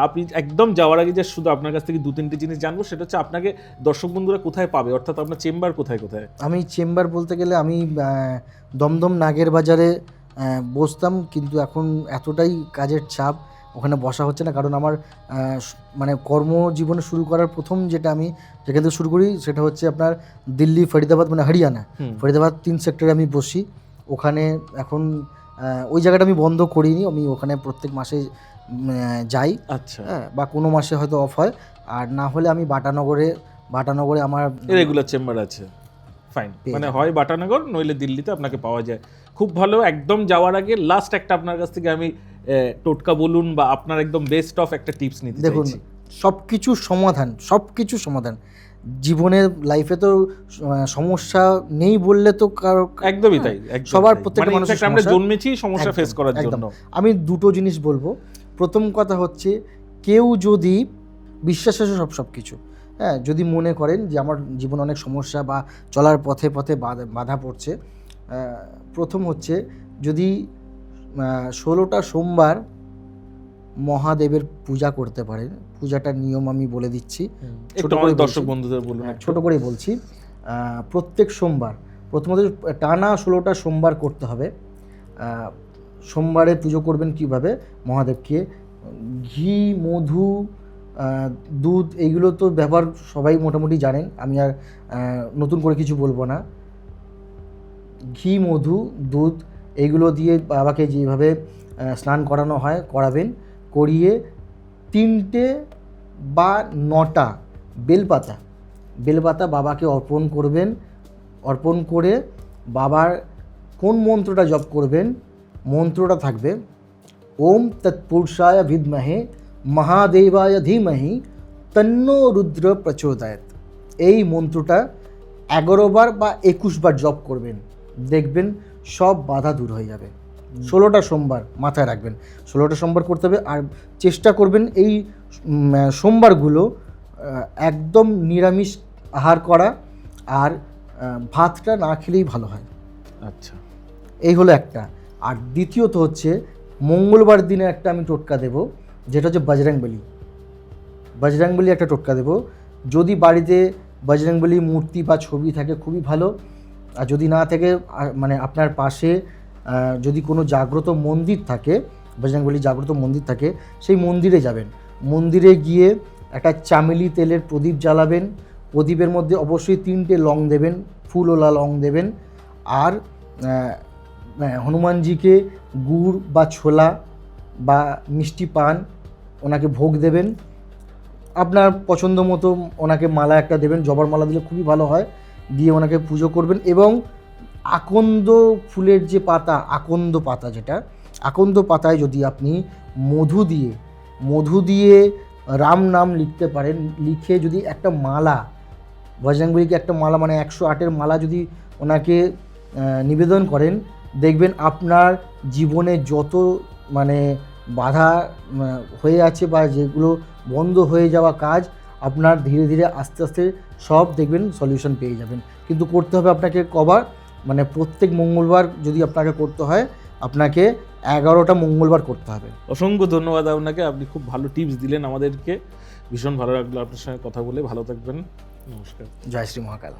[SPEAKER 2] আপনি একদম যাওয়ার আগে যে শুধু আপনার কাছ থেকে 2-3টে জিনিস জানবো, সেটা হচ্ছে আপনাকে দর্শক বন্ধুরা কোথায় পাবে, অর্থাৎ আপনার চেম্বার কোথায়?
[SPEAKER 1] আমি চেম্বার বলতে গেলে আমি দমদম নাগের বাজারে বসতাম, কিন্তু এখন এতটাই কাজের চাপ ওখানে বসা হচ্ছে না, কারণ আমার মানে কর্মজীবনে শুরু করার প্রথম যেটা আমি যেখান থেকে শুরু করি সেটা হচ্ছে আপনার দিল্লি, ফরিদাবাদ, মানে হরিয়ানা, ফরিদাবাদ 3 সেক্টরে আমি বসি। ওখানে এখন ওই জায়গাটা আমি বন্ধ করিনি, আমি ওখানে প্রত্যেক মাসে যাই।
[SPEAKER 2] আচ্ছা।
[SPEAKER 1] হ্যাঁ, বা কোনো মাসে হয়তো অফ হয়, আর না হলে আমি বাটানগরে আমার
[SPEAKER 2] রেগুলার চেম্বার আছে। ফাইন, মানে হয় বাটানগর নইলে দিল্লিতে আপনাকে পাওয়া যায়। খুব ভালো। একদম যাওয়ার আগে লাস্ট একটা আপনার কাছ থেকে আমি টোটকা বলুন বা আপনার একদম বেস্ট অফ একটা টিপস নিতে চাইছি।
[SPEAKER 1] দেখুন, সব কিছু সমাধান জীবনের লাইফে তো সমস্যা নেই বললে তো
[SPEAKER 2] একদমই তাই।
[SPEAKER 1] সবার প্রত্যেকটা মানুষের
[SPEAKER 2] আমরা জন্মেছি সমস্যা ফেস করার জন্য।
[SPEAKER 1] আমি দুটো জিনিস বলবো। প্রথম কথা হচ্ছে, কেউ যদি বিশ্বাস আছে সব কিছু, হ্যাঁ, যদি মনে করেন যে আমার জীবনে অনেক সমস্যা বা চলার পথে বাধা পড়ছে, প্রথম হচ্ছে যদি 16টা সোমবার মহাদেবের পূজা করতে পারেন। পূজাটার নিয়ম আমি বলে দিচ্ছি,
[SPEAKER 2] ছোট করে দর্শক বন্ধুদের বলুন।
[SPEAKER 1] ছোট করেই বলছি। প্রত্যেক সোমবার প্রথমত টানা 16টা সোমবার করতে হবে। সোমবারে পুজো করবেন কিভাবে? মহাদেবকে ঘি, মধু, দুধ, এইগুলো তো ব্যবহার সবাই মোটামুটি জানেন, আমি আর নতুন করে কিছু বলবো না। ঘি, মধু, দুধ এইগুলো দিয়ে বাবাকে যেভাবে স্নান করানো হয় করাবেন। করিয়ে 3টে বা 9টা বেলপাতা বাবাকে অর্পণ করবেন। অর্পণ করে বাবার কোন মন্ত্রটা জপ করবেন, মন্ত্রটা থাকবে ওম তৎপুরুষায় বিদ্মহে মহাদেবায় ধীমহি তন্নো রুদ্র প্রচোদয়াৎ। এই মন্ত্রটা 11 বার বা 21 বার জপ করবেন, দেখবেন সব বাধা দূর হয়ে যাবে। 16টা সোমবার মাথায় রাখবেন, 16টা সোমবার করতে হবে। আর চেষ্টা করবেন এই সোমবারগুলো একদম নিরামিষ আহার করা, আর ভাতটা না খেলেই ভালো হয়।
[SPEAKER 2] আচ্ছা,
[SPEAKER 1] এই হলো একটা। আর দ্বিতীয়ত হচ্ছে, মঙ্গলবার দিনে একটা আমি টোটকা দেব, যেটা হচ্ছে বজরংবলী একটা টোটকা দেব। যদি বাড়িতে বজরংবলী মূর্তি বা ছবি থাকে খুবই ভালো, আর যদি না থাকে, মানে আপনার পাশে যদি কোনো জাগ্রত মন্দির থাকে, বজরংবলী জাগ্রত মন্দির থাকে, সেই মন্দিরে যাবেন। মন্দিরে গিয়ে একটা চামেলি তেলের প্রদীপ জ্বালাবেন। প্রদীপের মধ্যে অবশ্যই 3টে লং দেবেন, ফুলওলা লং দেবেন। আর হনুমানজিকে গুড় বা ছোলা বা মিষ্টি পান ওনাকে ভোগ দেবেন। আপনার পছন্দ মতো ওনাকে মালা একটা দেবেন, জবার মালা দিলে খুবই ভালো হয়। দিয়ে ওনাকে পুজো করবেন। এবং আকন্দ ফুলের যে পাতা, আকন্দ পাতা, যেটা আকন্দ পাতায় যদি আপনি মধু দিয়ে রাম নাম লিখতে পারেন, লিখে যদি একটা মালা, বজরংবলীকে একটা মালা, মানে 108-এর মালা যদি ওনাকে নিবেদন করেন, দেখবেন আপনার জীবনে যত মানে বাধা হয়ে আছে বা যেগুলো বন্ধ হয়ে যাওয়া কাজ, আপনার ধীরে ধীরে আস্তে আস্তে সব দেখবেন সলিউশন পেয়ে যাবেন। কিন্তু করতে হবে আপনাকে কবার, মানে প্রত্যেক মঙ্গলবার যদি আপনাকে করতে হয়, আপনাকে 11টা মঙ্গলবার করতে হবে।
[SPEAKER 2] অসংখ্য ধন্যবাদ আপনাকে, আপনি খুব ভালো টিপস দিলেন আমাদেরকে, ভীষণ ভালো লাগলো আপনার সঙ্গে কথা বলে। ভালো থাকবেন, নমস্কার।
[SPEAKER 1] জয় শ্রী মহাকাল।